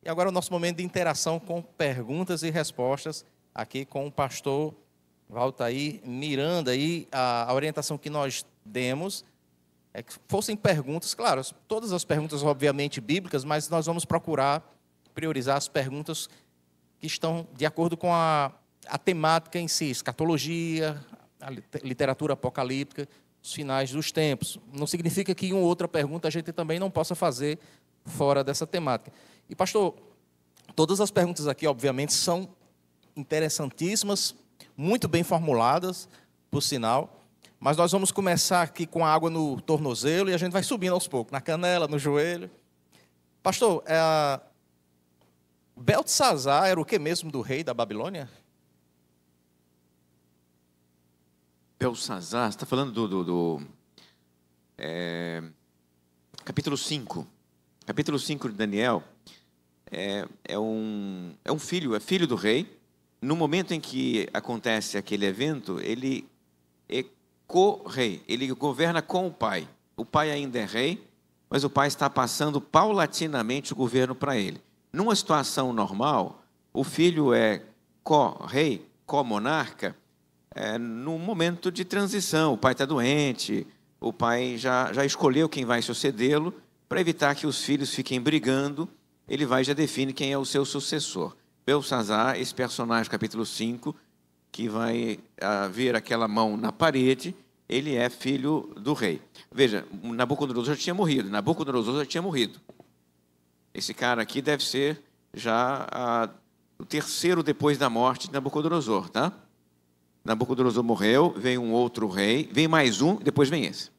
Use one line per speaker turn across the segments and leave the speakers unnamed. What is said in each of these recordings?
E agora o nosso momento de interação com perguntas e respostas, aqui com o pastor Valtair Miranda. E a orientação que nós demos é que fossem perguntas, claro, todas as perguntas obviamente bíblicas, mas nós vamos procurar priorizar as perguntas que estão de acordo com a temática em si, escatologia, a literatura apocalíptica, os finais dos tempos. Não significa que uma ou outra pergunta a gente também não possa fazer fora dessa temática. E, pastor, todas as perguntas aqui, obviamente, são interessantíssimas, muito bem formuladas, por sinal, mas nós vamos começar aqui com a água no tornozelo e a gente vai subindo aos poucos, na canela, no joelho. Pastor, Beltesazar era o que mesmo do rei da Babilônia?
Beltesazar, você está falando do capítulo 5. Capítulo 5 de Daniel é filho do rei. No momento em que acontece aquele evento, ele é co-rei, ele governa com o pai. O pai ainda é rei, mas o pai está passando paulatinamente o governo para ele. Numa situação normal, o filho é co-rei, co-monarca, num momento de transição. O pai está doente, o pai já escolheu quem vai sucedê-lo. Para evitar que os filhos fiquem brigando, ele já define quem é o seu sucessor. Beltesazar, esse personagem, capítulo 5, que vai ver aquela mão na parede, ele é filho do rei. Veja, Nabucodonosor já tinha morrido. Esse cara aqui deve ser já o terceiro depois da morte de Nabucodonosor, tá? Nabucodonosor morreu, vem um outro rei, vem mais um, depois vem esse.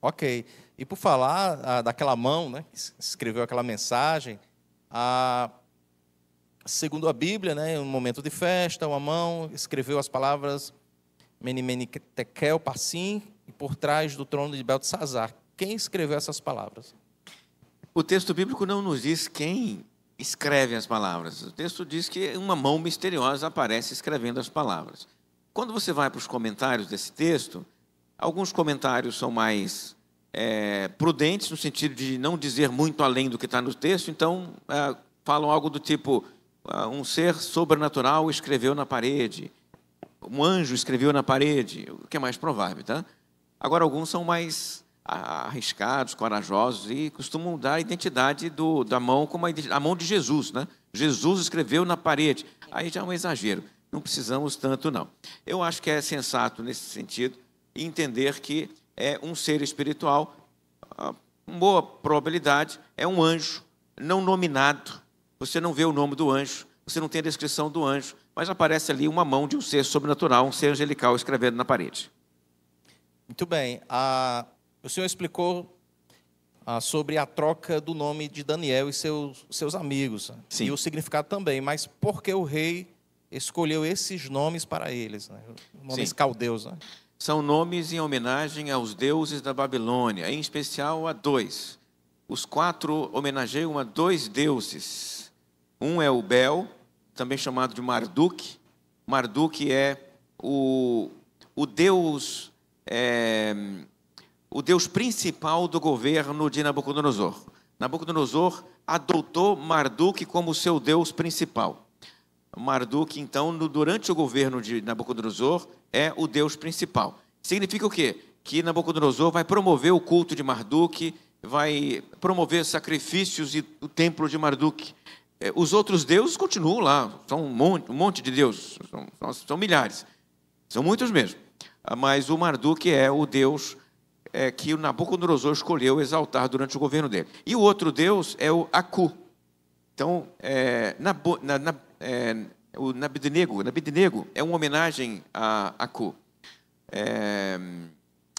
Ok. E por falar daquela mão, né, que escreveu aquela mensagem, segundo a Bíblia, né, em um momento de festa, uma mão escreveu as palavras Mene, Mene, Tekel, Parsim, e por trás do trono de Beltesazar. Quem escreveu essas palavras?
O texto bíblico não nos diz quem escreve as palavras. O texto diz que uma mão misteriosa aparece escrevendo as palavras. Quando você vai para os comentários desse texto, alguns comentários são mais prudentes, no sentido de não dizer muito além do que está no texto, então falam algo do tipo, um ser sobrenatural escreveu na parede, um anjo escreveu na parede, o que é mais provável, tá? Agora, alguns são mais arriscados, corajosos, e costumam dar a identidade da mão como a mão de Jesus, né? Jesus escreveu na parede. Aí já é um exagero, não precisamos tanto, não. Eu acho que é sensato, nesse sentido, entender que é um ser espiritual, com boa probabilidade, é um anjo não nominado. Você não vê o nome do anjo, você não tem a descrição do anjo, mas aparece ali uma mão de um ser sobrenatural, um ser angelical escrevendo na parede.
Muito bem. O senhor explicou sobre a troca do nome de Daniel e seus amigos.
Sim.
E o significado também, mas por que o rei escolheu esses nomes para eles, né? Nomes
Sim.
caldeus, né?
São nomes em homenagem aos deuses da Babilônia, em especial a dois. Os 4 homenageiam a 2 deuses. Um é o Bel, também chamado de Marduk. Marduk é o deus principal do governo de Nabucodonosor. Nabucodonosor adotou Marduk como seu deus principal. Marduk, então, durante o governo de Nabucodonosor, é o deus principal. Significa o quê? Que Nabucodonosor vai promover o culto de Marduk, vai promover sacrifícios e o templo de Marduk. Os outros deuses continuam lá, são um monte de deuses, são milhares, são muitos mesmo. Mas o Marduk é o deus que o Nabucodonosor escolheu exaltar durante o governo dele. E o outro deus é o Aku. Então, o Nabednego é uma homenagem a Aku.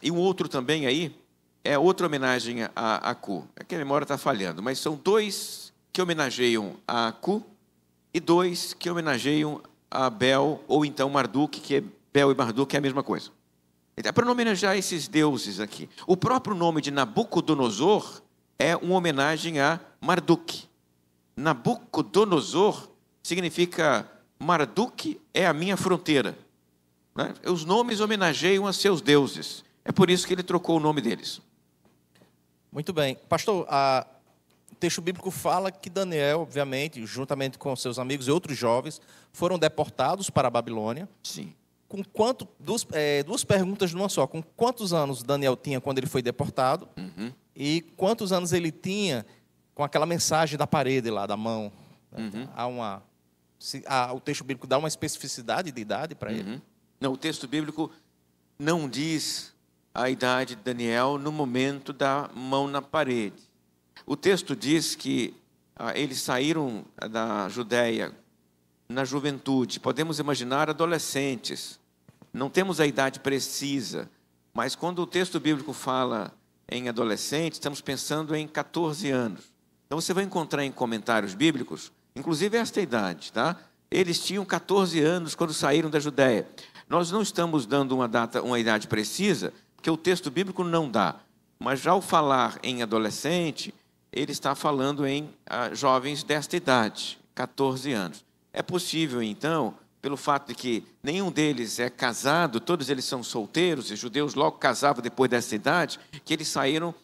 E um outro também aí é outra homenagem a Aku. É que a memória está falhando, mas são 2 que homenageiam a Aku e 2 que homenageiam a Bel, ou então Marduk, que é Bel e Marduk é a mesma coisa. Então, é para homenagear esses deuses aqui. O próprio nome de Nabucodonosor é uma homenagem a Marduk. Nabucodonosor significa Marduk é a minha fronteira. Né? Os nomes homenageiam a seus deuses. É por isso que ele trocou o nome deles.
Muito bem. Pastor, texto bíblico fala que Daniel, obviamente, juntamente com seus amigos e outros jovens, foram deportados para a Babilônia.
Sim.
Com duas perguntas numa só. Com quantos anos Daniel tinha quando ele foi deportado?
Uhum.
E quantos anos ele tinha com aquela mensagem da parede lá, da mão?
Uhum.
O texto bíblico dá uma especificidade de idade para ele?
Não, o texto bíblico não diz a idade de Daniel no momento da mão na parede. O texto diz que eles saíram da Judéia na juventude. Podemos imaginar adolescentes. Não temos a idade precisa, mas quando o texto bíblico fala em adolescente, estamos pensando em 14 anos. Então você vai encontrar em comentários bíblicos, inclusive esta idade, tá? Eles tinham 14 anos quando saíram da Judéia. Nós não estamos dando uma idade precisa, porque o texto bíblico não dá. Mas já ao falar em adolescente, ele está falando em jovens desta idade, 14 anos. É possível, então, pelo fato de que nenhum deles é casado, todos eles são solteiros, e judeus logo casavam depois dessa idade, que eles saíram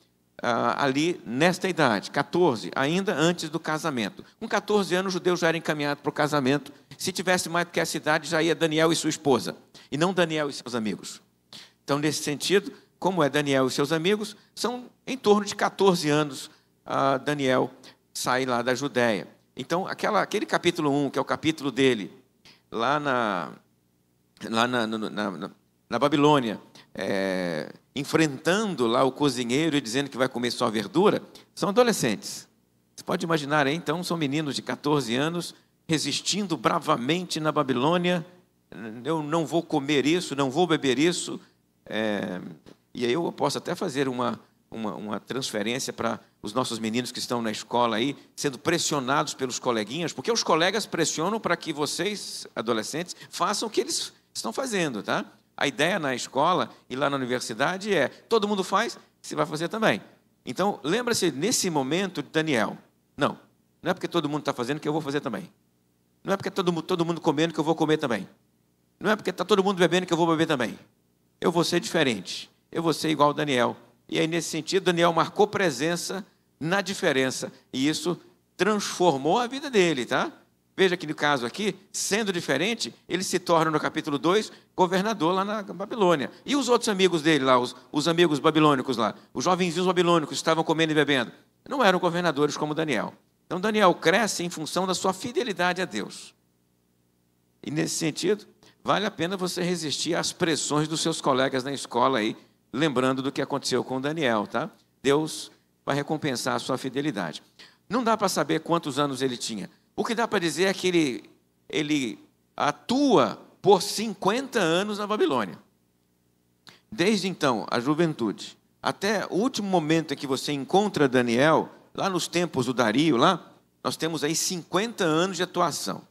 ali nesta idade, 14, ainda antes do casamento. Com 14 anos, os judeus já eram encaminhados para o casamento. Se tivesse mais do que essa idade, já ia Daniel e sua esposa, e não Daniel e seus amigos. Então, nesse sentido, como é Daniel e seus amigos, são em torno de 14 anos Daniel sai lá da Judéia. Então, aquele capítulo 1, que é o capítulo dele, lá na Babilônia, enfrentando lá o cozinheiro e dizendo que vai comer só verdura, são adolescentes. Você pode imaginar, hein? Então, são meninos de 14 anos resistindo bravamente na Babilônia. Eu não vou comer isso, não vou beber isso. E aí eu posso até fazer uma transferência para os nossos meninos que estão na escola aí, sendo pressionados pelos coleguinhas, porque os colegas pressionam para que vocês, adolescentes, façam o que eles estão fazendo, tá? A ideia na escola e lá na universidade é, todo mundo faz, você vai fazer também. Então, lembra-se, nesse momento de Daniel, não é porque todo mundo está fazendo que eu vou fazer também. Não é porque está todo mundo comendo que eu vou comer também. Não é porque está todo mundo bebendo que eu vou beber também. Eu vou ser diferente, eu vou ser igual a Daniel. E aí, nesse sentido, Daniel marcou presença na diferença. E isso transformou a vida dele, tá? Veja que no caso aqui, sendo diferente, ele se torna, no capítulo 2, governador lá na Babilônia. E os outros amigos dele lá, os amigos babilônicos lá, os jovenzinhos babilônicos que estavam comendo e bebendo, não eram governadores como Daniel. Então, Daniel cresce em função da sua fidelidade a Deus. E, nesse sentido, vale a pena você resistir às pressões dos seus colegas na escola aí, lembrando do que aconteceu com Daniel, tá? Deus vai recompensar a sua fidelidade. Não dá para saber quantos anos ele tinha. O que dá para dizer é que ele atua por 50 anos na Babilônia. Desde então, a juventude, até o último momento em que você encontra Daniel, lá nos tempos do Dario, lá, nós temos aí 50 anos de atuação.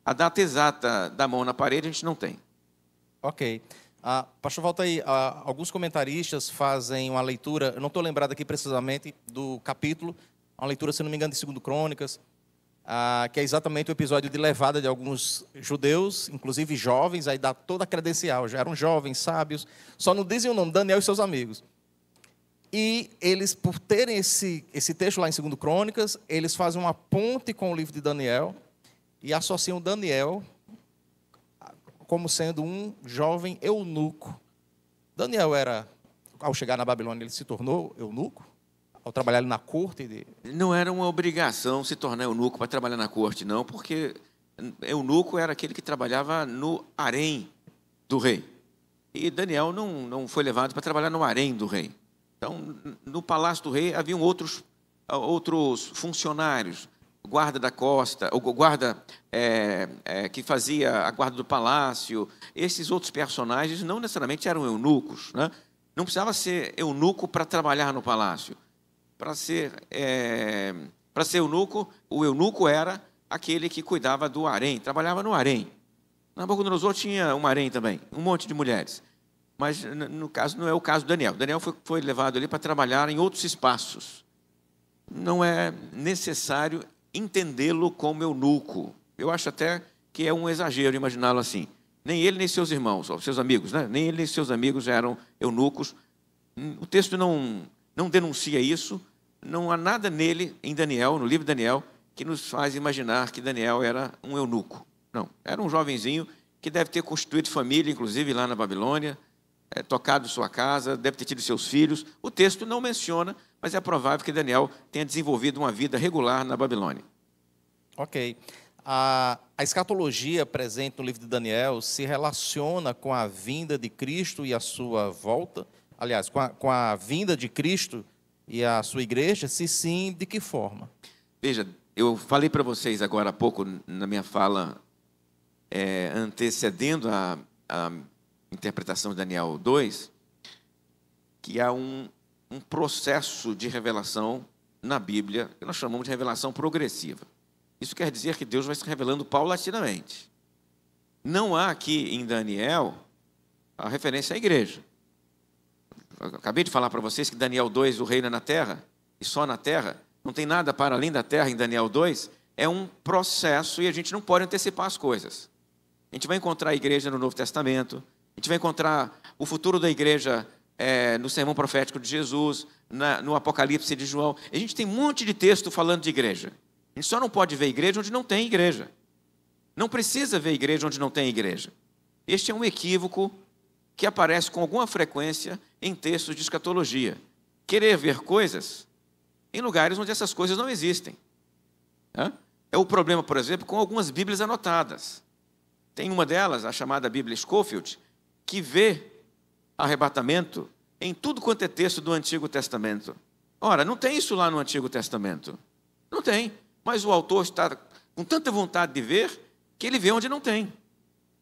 A data exata da mão na parede a gente não tem.
Ok. Pastor, volta aí. Alguns comentaristas fazem uma leitura, eu não estou lembrado aqui precisamente do capítulo, uma leitura, se não me engano, de 2 Crônicas, que é exatamente o episódio de levada de alguns judeus, inclusive jovens, aí dá toda a credencial, já eram jovens, sábios, só não dizem o nome, Daniel e seus amigos. E eles, por terem esse texto lá em 2 Crônicas, eles fazem uma ponte com o livro de Daniel e associam Daniel como sendo um jovem eunuco. Daniel ao chegar na Babilônia, ele se tornou eunuco? Ao trabalhar ali na corte?
Não era uma obrigação se tornar eunuco para trabalhar na corte, não, porque eunuco era aquele que trabalhava no harém do rei. E Daniel não foi levado para trabalhar no harém do rei. Então, no palácio do rei, haviam outros funcionários, guarda da costa, o guarda que fazia a guarda do palácio. Esses outros personagens não necessariamente eram eunucos, né? Não precisava ser eunuco para trabalhar no palácio. Para ser eunuco, o eunuco era aquele que cuidava do harém, trabalhava no harém. Nabucodonosor tinha um harém também, um monte de mulheres. Mas, no caso, não é o caso de Daniel. Daniel foi levado ali para trabalhar em outros espaços. Não é necessário entendê-lo como eunuco. Eu acho até que é um exagero imaginá-lo assim. Nem ele, nem seus irmãos, ou seus amigos, né? Nem ele, nem seus amigos eram eunucos. O texto não denuncia isso, não há nada nele, em Daniel, no livro de Daniel, que nos faz imaginar que Daniel era um eunuco. Não, era um jovenzinho que deve ter constituído família, inclusive lá na Babilônia, tocado sua casa, deve ter tido seus filhos. O texto não menciona, mas é provável que Daniel tenha desenvolvido uma vida regular na Babilônia.
Ok. A escatologia presente no livro de Daniel se relaciona com a vinda de Cristo e a sua volta? Aliás, com a vinda de Cristo e a sua igreja? Se sim, de que forma?
Veja, eu falei para vocês agora há pouco, na minha fala, antecedendo a interpretação de Daniel 2, que há um processo de revelação na Bíblia, que nós chamamos de revelação progressiva. Isso quer dizer que Deus vai se revelando paulatinamente. Não há aqui em Daniel a referência à igreja. Eu acabei de falar para vocês que Daniel 2, o reino é na terra, e só na terra, não tem nada para além da terra em Daniel 2, é um processo e a gente não pode antecipar as coisas. A gente vai encontrar a igreja no Novo Testamento, a gente vai encontrar o futuro da igreja no sermão profético de Jesus, no Apocalipse de João. A gente tem um monte de texto falando de igreja. A gente só não pode ver igreja onde não tem igreja. Não precisa ver igreja onde não tem igreja. Este é um equívoco que aparece com alguma frequência em textos de escatologia. Querer ver coisas em lugares onde essas coisas não existem. É o problema, por exemplo, com algumas Bíblias anotadas. Tem uma delas, a chamada Bíblia Scofield, que vê arrebatamento em tudo quanto é texto do Antigo Testamento. Ora, não tem isso lá no Antigo Testamento. Não tem. Mas o autor está com tanta vontade de ver que ele vê onde não tem.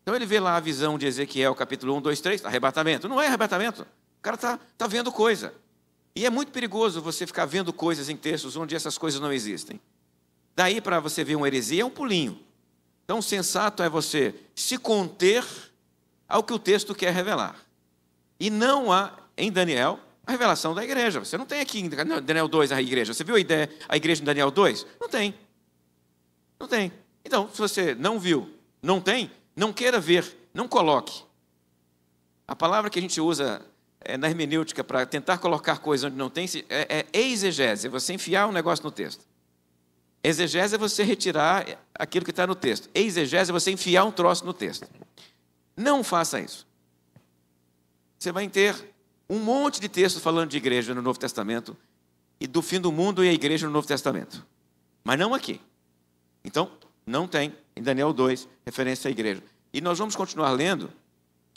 Então ele vê lá a visão de Ezequiel, capítulo 1, 2, 3, arrebatamento. Não é arrebatamento. O cara está vendo coisa. E é muito perigoso você ficar vendo coisas em textos onde essas coisas não existem. Daí para você ver uma heresia é um pulinho. Então o sensato é você se conter ao que o texto quer revelar. E não há em Daniel a revelação da igreja. Você não tem aqui em Daniel 2 a igreja. Você viu a igreja em Daniel 2? Não tem. Não tem. Então, se você não viu, não tem, não queira ver, não coloque. A palavra que a gente usa na hermenêutica para tentar colocar coisa onde não tem é exegese, é você enfiar um negócio no texto. Exegese é você retirar aquilo que está no texto. Exegese é você enfiar um troço no texto. Não faça isso. Você vai ter um monte de textos falando de igreja no Novo Testamento e do fim do mundo e a igreja no Novo Testamento. Mas não aqui. Então, não tem, em Daniel 2, referência à igreja. E nós vamos continuar lendo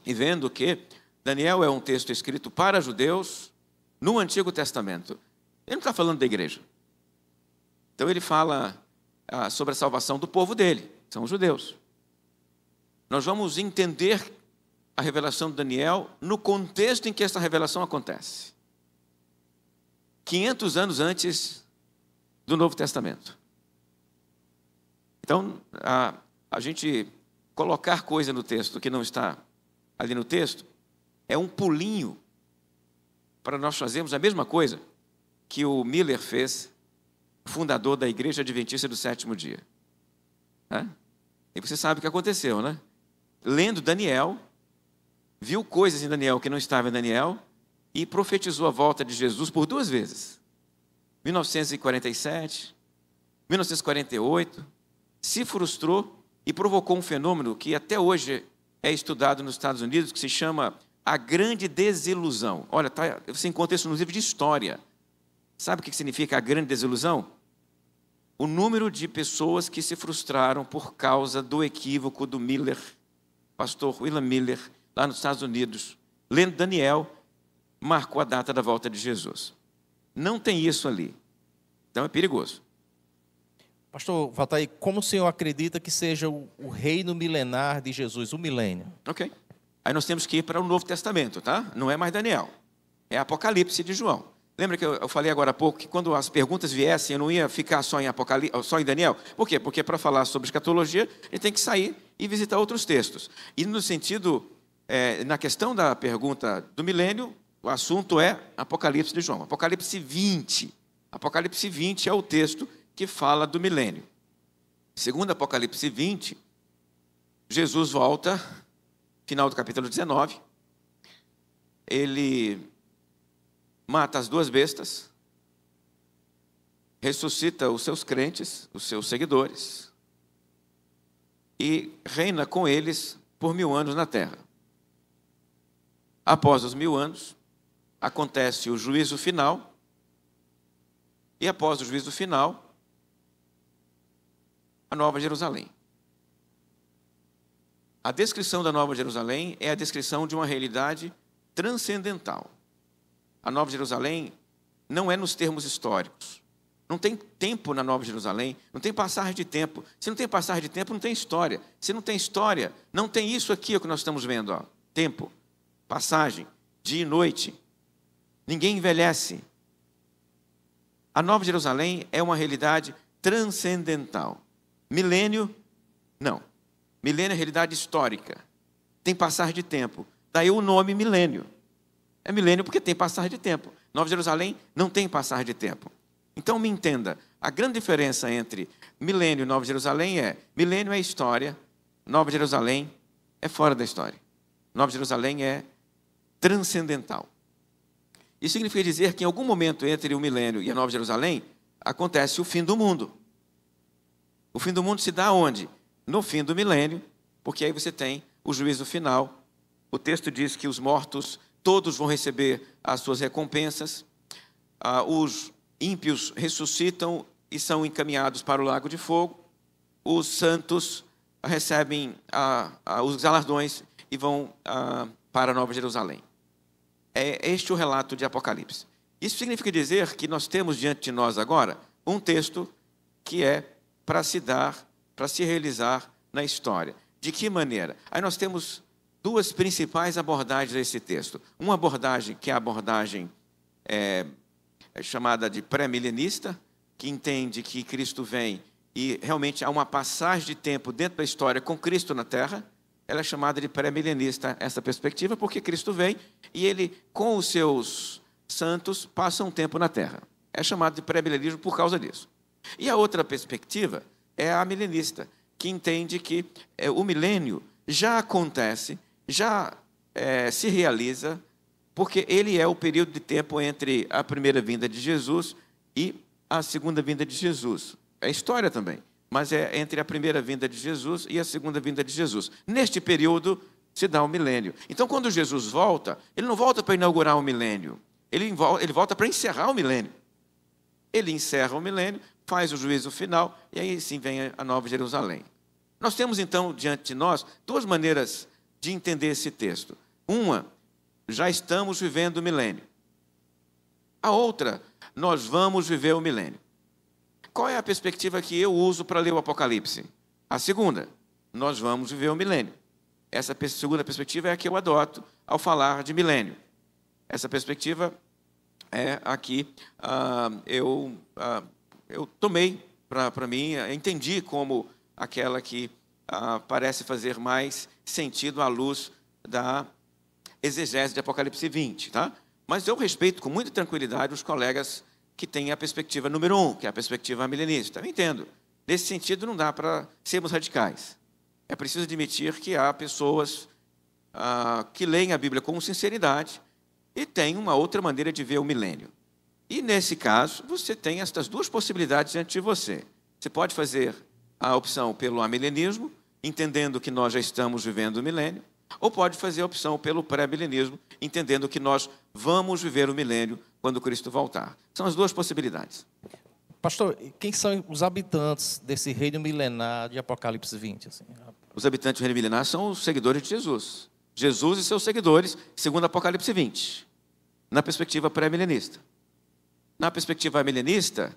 e vendo que Daniel é um texto escrito para judeus no Antigo Testamento. Ele não está falando da igreja. Então, ele fala sobre a salvação do povo dele, são os judeus. Nós vamos entender a revelação de Daniel no contexto em que essa revelação acontece. 500 anos antes do Novo Testamento. Então, a gente colocar coisa no texto que não está ali no texto é um pulinho para nós fazermos a mesma coisa que o Miller fez, fundador da Igreja Adventista do Sétimo Dia. E você sabe o que aconteceu, né? Lendo Daniel, viu coisas em Daniel que não estavam em Daniel e profetizou a volta de Jesus por 2 vezes. 1947, 1948, se frustrou e provocou um fenômeno que até hoje é estudado nos Estados Unidos, que se chama a grande desilusão. Olha, você encontra isso no livro de história. Sabe o que significa a grande desilusão? O número de pessoas que se frustraram por causa do equívoco do Miller, pastor William Miller, lá nos Estados Unidos, lendo Daniel, marcou a data da volta de Jesus. Não tem isso ali. Então é perigoso.
Pastor Valtair, como o senhor acredita que seja o reino milenar de Jesus, o milênio?
Ok. Aí nós temos que ir para o Novo Testamento, tá? Não é mais Daniel. É Apocalipse de João. Lembra que eu falei agora há pouco que quando as perguntas viessem, eu não ia ficar só em Daniel? Por quê? Porque para falar sobre escatologia, a gente tem que sair e visitar outros textos. E no sentido, na questão da pergunta do milênio, o assunto é Apocalipse de João. Apocalipse 20. Apocalipse 20 é o texto que fala do milênio. Segundo Apocalipse 20, Jesus volta, final do capítulo 19, ele mata as 2 bestas, ressuscita os seus crentes, os seus seguidores, e reina com eles por 1000 anos na terra. Após os 1000 anos, acontece o juízo final, e após o juízo final, a Nova Jerusalém. A descrição da Nova Jerusalém é a descrição de uma realidade transcendental. A Nova Jerusalém não é nos termos históricos. Não tem tempo na Nova Jerusalém, não tem passagem de tempo. Se não tem passagem de tempo, não tem história. Se não tem história, não tem isso aqui que nós estamos vendo. Ó. Tempo, passagem, dia e noite. Ninguém envelhece. A Nova Jerusalém é uma realidade transcendental. Milênio, não. Milênio é realidade histórica. Tem passagem de tempo. Daí o nome milênio. É milênio porque tem passagem de tempo. Nova Jerusalém não tem passagem de tempo. Então me entenda, a grande diferença entre milênio e Nova Jerusalém é: milênio é história, Nova Jerusalém é fora da história. Nova Jerusalém é transcendental. Isso significa dizer que em algum momento entre o milênio e a Nova Jerusalém acontece o fim do mundo. O fim do mundo se dá onde? No fim do milênio, porque aí você tem o juízo final. O texto diz que os mortos todos vão receber as suas recompensas. Os ímpios ressuscitam e são encaminhados para o lago de fogo. Os santos recebem os galardões e vão para a Nova Jerusalém. É este o relato de Apocalipse. Isso significa dizer que nós temos diante de nós agora um texto que é para se dar, para se realizar na história. De que maneira? Aí nós temos duas principais abordagens desse texto. Uma abordagem que é a abordagem chamada de pré-milenista, que entende que Cristo vem e realmente há uma passagem de tempo dentro da história com Cristo na Terra. Ela é chamada de pré-milenista, essa perspectiva, porque Cristo vem e ele, com os seus santos, passa um tempo na Terra. É chamado de pré-milenismo por causa disso. E a outra perspectiva é a milenista, que entende que o milênio já acontece, já se realiza, porque ele é o período de tempo entre a primeira vinda de Jesus e a segunda vinda de Jesus. É história também, mas é entre a primeira vinda de Jesus e a segunda vinda de Jesus. Neste período se dá o milênio. Então, quando Jesus volta, ele não volta para inaugurar o milênio, ele volta para encerrar o milênio. Ele encerra o milênio, faz o juízo final, e aí sim vem a Nova Jerusalém. Nós temos, então, diante de nós, duas maneiras de entender esse texto. Uma, já estamos vivendo o milênio. A outra, nós vamos viver o milênio. Qual é a perspectiva que eu uso para ler o Apocalipse? A segunda, nós vamos viver o milênio. Essa segunda perspectiva é a que eu adoto ao falar de milênio. Essa perspectiva é a que eu tomei para mim, entendi como aquela que parece fazer mais sentido à luz da exegese de Apocalipse 20. Tá? Mas eu respeito com muita tranquilidade os colegas que têm a perspectiva número 1, que é a perspectiva milenista. Eu entendo. Nesse sentido, não dá para sermos radicais. É preciso admitir que há pessoas que leem a Bíblia com sinceridade e têm uma outra maneira de ver o milênio. E, nesse caso, você tem estas duas possibilidades diante de você. Você pode fazer a opção pelo amilenismo, entendendo que nós já estamos vivendo o milênio, ou pode fazer a opção pelo pré-milenismo, entendendo que nós vamos viver o milênio quando Cristo voltar. São as duas possibilidades.
Pastor, quem são os habitantes desse reino milenar de Apocalipse 20? Assim?
Os habitantes do reino milenar são os seguidores de Jesus. Jesus e seus seguidores, segundo Apocalipse 20, na perspectiva pré-milenista. Na perspectiva milenista,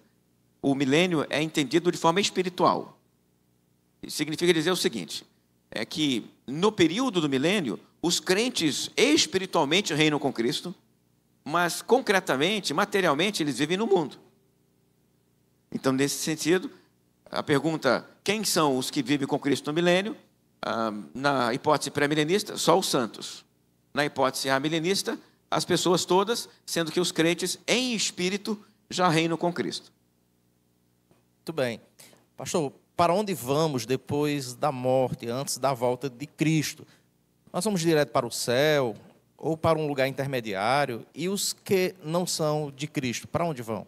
o milênio é entendido de forma espiritual. Significa dizer o seguinte, é que no período do milênio, os crentes espiritualmente reinam com Cristo, mas concretamente, materialmente, eles vivem no mundo. Então, nesse sentido, a pergunta, quem são os que vivem com Cristo no milênio? Na hipótese pré-milenista, só os santos. Na hipótese amilenista, as pessoas todas, sendo que os crentes em espírito já reinam com Cristo.
Muito bem. Pastor, para onde vamos depois da morte, antes da volta de Cristo? Nós vamos direto para o céu ou para um lugar intermediário? E os que não são de Cristo, para onde vão?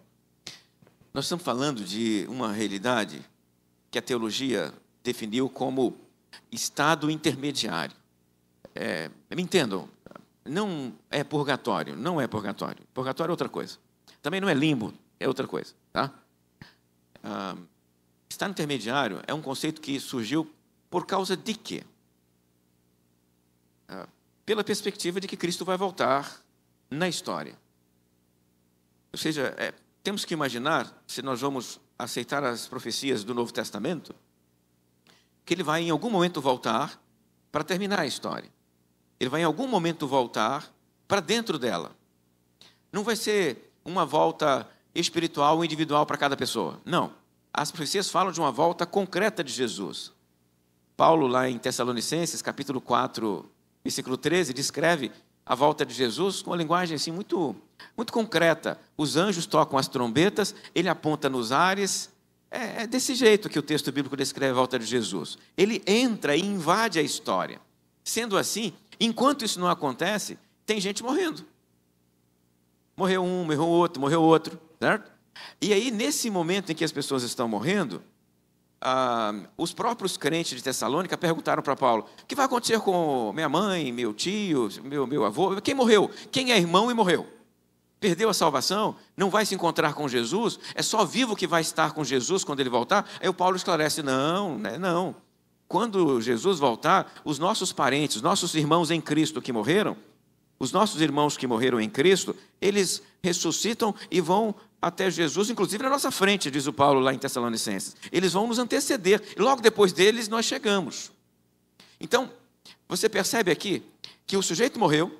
Nós estamos falando de uma realidade que a teologia definiu como estado intermediário. Me entendam, não é purgatório, não é purgatório. Purgatório é outra coisa. Também não é limbo, é outra coisa. Tá? Estado intermediário é um conceito que surgiu por causa de quê? Pela perspectiva de que Cristo vai voltar na história. Ou seja, temos que imaginar, se nós vamos aceitar as profecias do Novo Testamento, que ele vai em algum momento voltar para terminar a história. Ele vai em algum momento voltar para dentro dela. Não vai ser uma volta espiritual ou individual para cada pessoa. Não. As profecias falam de uma volta concreta de Jesus. Paulo, lá em Tessalonicenses, capítulo 4, versículo 13, descreve a volta de Jesus com uma linguagem assim, muito concreta. Os anjos tocam as trombetas, ele aponta nos ares. É desse jeito que o texto bíblico descreve a volta de Jesus. Ele entra e invade a história. Sendo assim, enquanto isso não acontece, tem gente morrendo. Morreu um, morreu outro, certo? E aí, nesse momento em que as pessoas estão morrendo, os próprios crentes de Tessalônica perguntaram para Paulo: o que vai acontecer com minha mãe, meu tio, meu avô? Quem morreu? Quem é irmão e morreu? Perdeu a salvação? Não vai se encontrar com Jesus? É só vivo que vai estar com Jesus quando ele voltar? Aí o Paulo esclarece: não, não. Quando Jesus voltar, os nossos parentes, os nossos irmãos em Cristo que morreram, os nossos irmãos que morreram em Cristo, eles ressuscitam e vão até Jesus, inclusive na nossa frente, diz o Paulo lá em Tessalonicenses. Eles vão nos anteceder, e logo depois deles nós chegamos. Então, você percebe aqui que o sujeito morreu,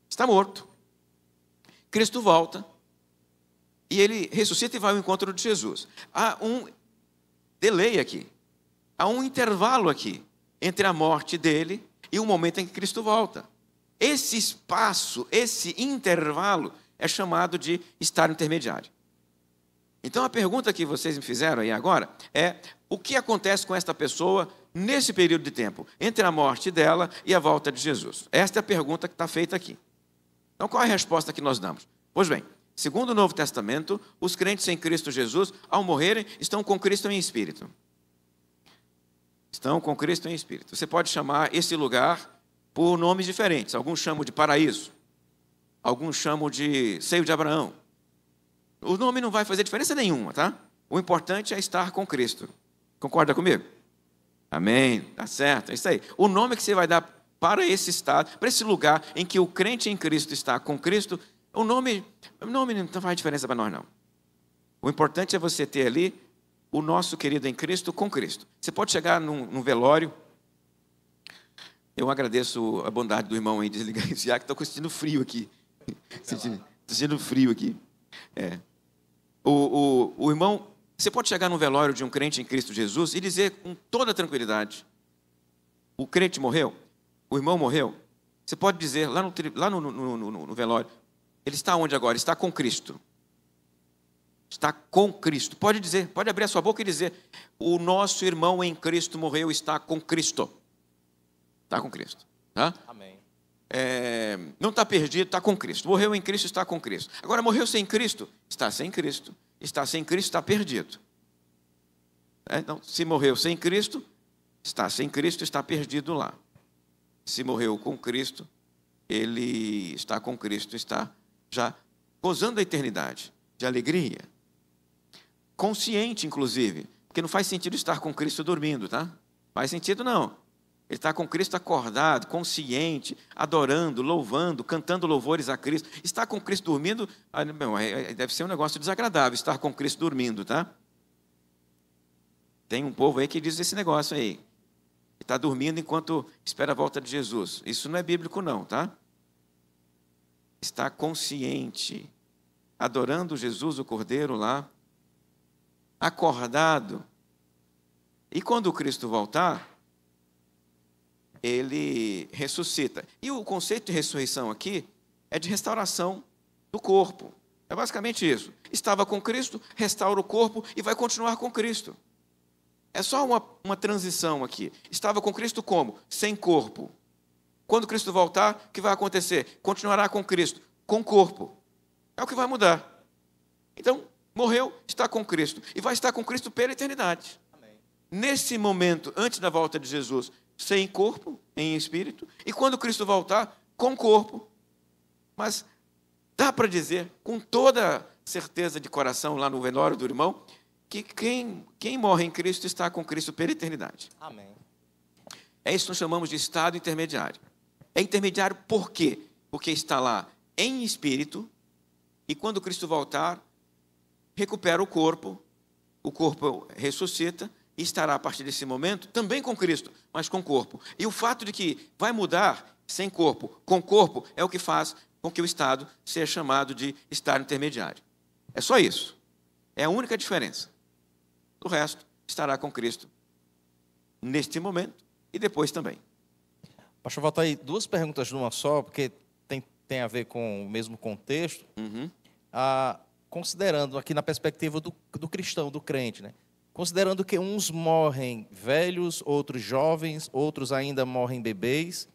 está morto, Cristo volta, e ele ressuscita e vai ao encontro de Jesus. Há um delay aqui, há um intervalo aqui, entre a morte dele e o momento em que Cristo volta. Esse espaço, esse intervalo, é chamado de estado intermediário. Então, a pergunta que vocês me fizeram aí agora é: o que acontece com esta pessoa nesse período de tempo, entre a morte dela e a volta de Jesus? Esta é a pergunta que está feita aqui. Então, qual é a resposta que nós damos? Pois bem, segundo o Novo Testamento, os crentes em Cristo Jesus, ao morrerem, estão com Cristo em espírito. Estão com Cristo em espírito. Você pode chamar esse lugar por nomes diferentes. Alguns chamam de paraíso. Alguns chamam de seio de Abraão. O nome não vai fazer diferença nenhuma, tá? O importante é estar com Cristo. Concorda comigo? Amém. Tá certo, é isso aí. O nome que você vai dar para esse estado, para esse lugar em que o crente em Cristo está com Cristo, o nome não faz diferença para nós, não. O importante é você ter ali o nosso querido em Cristo com Cristo. Você pode chegar num velório. Eu agradeço a bondade do irmão em desligar esse ar, que estou sentindo frio aqui. Estou sentindo frio aqui. O irmão, você pode chegar num velório de um crente em Cristo Jesus e dizer com toda tranquilidade: o crente morreu, o irmão morreu. Você pode dizer lá no velório: ele está onde agora? Está com Cristo. Está com Cristo. Pode dizer, pode abrir a sua boca e dizer: o nosso irmão em Cristo morreu, está com Cristo. Está com Cristo. Tá?
Amém.
Não está perdido, está com Cristo. Morreu em Cristo, está com Cristo. Agora, morreu sem Cristo, está sem Cristo. Está sem Cristo, está perdido. Então, se morreu sem Cristo, está perdido lá. Se morreu com Cristo, ele está com Cristo, está já gozando a eternidade, de alegria. Consciente, inclusive, porque não faz sentido estar com Cristo dormindo, tá? Faz sentido não. Ele está com Cristo acordado, consciente, adorando, louvando, cantando louvores a Cristo. Estar com Cristo dormindo, deve ser um negócio desagradável, estar com Cristo dormindo, tá? Tem um povo aí que diz esse negócio aí. Está dormindo enquanto espera a volta de Jesus. Isso não é bíblico não, tá? Está consciente, adorando Jesus, o Cordeiro lá, acordado. E quando o Cristo voltar, ele ressuscita. E o conceito de ressurreição aqui é de restauração do corpo. É basicamente isso. Estava com Cristo, restaura o corpo e vai continuar com Cristo. É só uma transição aqui. Estava com Cristo como? Sem corpo. Quando Cristo voltar, o que vai acontecer? Continuará com Cristo, com corpo. É o que vai mudar. Então, morreu, está com Cristo. E vai estar com Cristo pela eternidade.
Amém.
Nesse momento, antes da volta de Jesus, sem corpo, em espírito. E quando Cristo voltar, com corpo. Mas dá para dizer, com toda certeza de coração, lá no velório do irmão, que quem morre em Cristo está com Cristo pela eternidade.
Amém.
É isso que nós chamamos de estado intermediário. É intermediário por quê? Porque está lá em espírito, e quando Cristo voltar, recupera o corpo ressuscita, e estará a partir desse momento também com Cristo, mas com corpo. E o fato de que vai mudar sem corpo, com corpo, é o que faz com que o estado seja chamado de estado intermediário. É só isso. É a única diferença. O resto estará com Cristo neste momento e depois também.
Pastor Walter, aí duas perguntas numa só, porque tem a ver com o mesmo contexto.
Uhum.
Considerando aqui na perspectiva do cristão, do crente, né? Considerando que uns morrem velhos, outros jovens, outros ainda morrem bebês,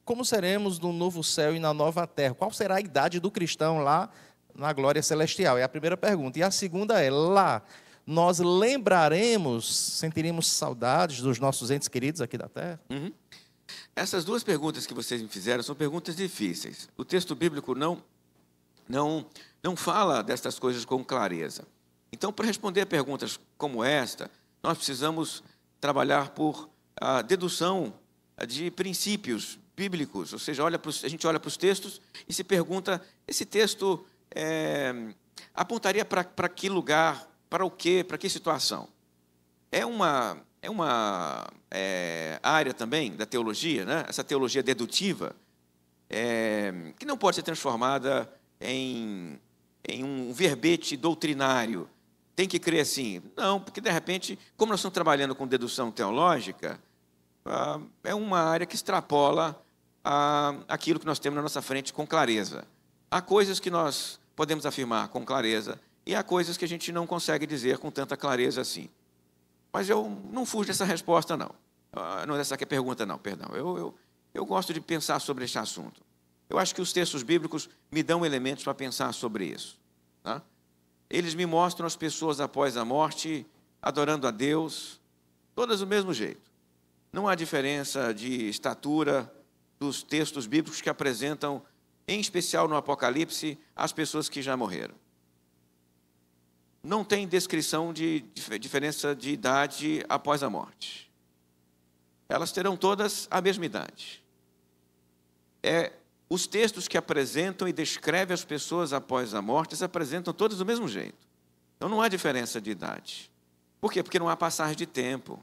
como seremos no novo céu e na nova terra? Qual será a idade do cristão lá na glória celestial? É a primeira pergunta. E a segunda é, lá nós lembraremos, sentiremos saudades dos nossos entes queridos aqui da terra?
Uhum. Essas duas perguntas que vocês me fizeram são perguntas difíceis. O texto bíblico não fala destas coisas com clareza. Então, para responder a perguntas como esta, nós precisamos trabalhar por dedução de princípios bíblicos. Ou seja, a gente olha para os textos e se pergunta, esse texto apontaria para que lugar, para o quê, para que situação? É uma área também da teologia, né? Essa teologia dedutiva, que não pode ser transformada em um verbete doutrinário. Tem que crer assim. Não, porque, de repente, como nós estamos trabalhando com dedução teológica, é uma área que extrapola aquilo que nós temos na nossa frente com clareza. Há coisas que nós podemos afirmar com clareza e há coisas que a gente não consegue dizer com tanta clareza assim. Mas eu não fujo dessa resposta, não. Não dessa aqui pergunta, não, perdão. Eu gosto de pensar sobre este assunto. Eu acho que os textos bíblicos me dão elementos para pensar sobre isso. Tá? Eles me mostram as pessoas após a morte, adorando a Deus, todas do mesmo jeito. Não há diferença de estatura dos textos bíblicos que apresentam, em especial no Apocalipse, as pessoas que já morreram. Não tem descrição de diferença de idade após a morte. Elas terão todas a mesma idade. Os textos que apresentam e descrevem as pessoas após a morte, eles apresentam todas do mesmo jeito. Então não há diferença de idade. Por quê? Porque não há passagem de tempo.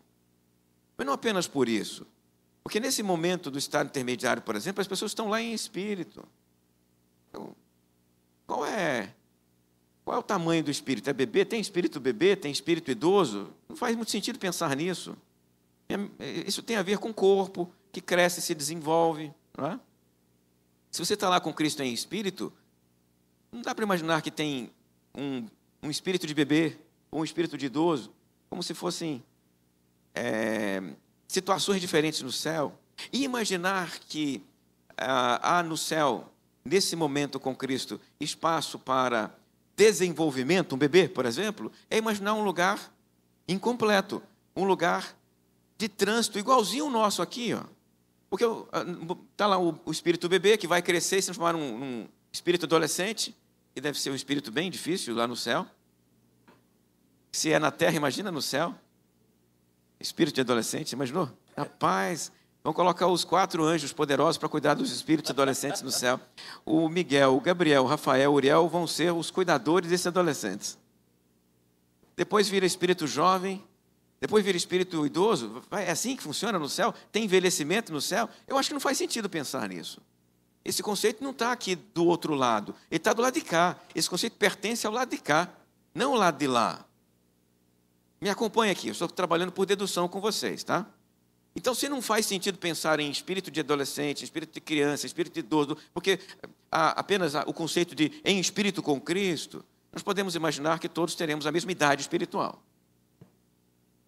Mas não apenas por isso. Porque nesse momento do estado intermediário, por exemplo, as pessoas estão lá em espírito. Então, qual é o tamanho do espírito? É bebê? Tem espírito bebê? Tem espírito idoso? Não faz muito sentido pensar nisso. Isso tem a ver com o corpo, que cresce e se desenvolve. Não é? Se você está lá com Cristo em espírito, não dá para imaginar que tem um espírito de bebê ou um espírito de idoso, como se fossem situações diferentes no céu. E imaginar que há no céu, nesse momento com Cristo, espaço para desenvolvimento, um bebê, por exemplo, é imaginar um lugar incompleto, um lugar de trânsito igualzinho o nosso aqui, ó. Porque está lá o espírito bebê, que vai crescer e se transformar num espírito adolescente, que deve ser um espírito bem difícil lá no céu. Se é na terra, imagina no céu. Espírito de adolescente, imaginou? Rapaz, vamos colocar os 4 anjos poderosos para cuidar dos espíritos adolescentes no céu. O Miguel, o Gabriel, o Rafael, o Uriel vão ser os cuidadores desses adolescentes. Depois vira espírito jovem. Depois vira espírito idoso. É assim que funciona no céu? Tem envelhecimento no céu? Eu acho que não faz sentido pensar nisso. Esse conceito não está aqui do outro lado. Ele está do lado de cá. Esse conceito pertence ao lado de cá, não ao lado de lá. Me acompanha aqui. Eu estou trabalhando por dedução com vocês, tá? Então, se não faz sentido pensar em espírito de adolescente, espírito de criança, espírito de idoso, porque há apenas o conceito de em espírito com Cristo, nós podemos imaginar que todos teremos a mesma idade espiritual.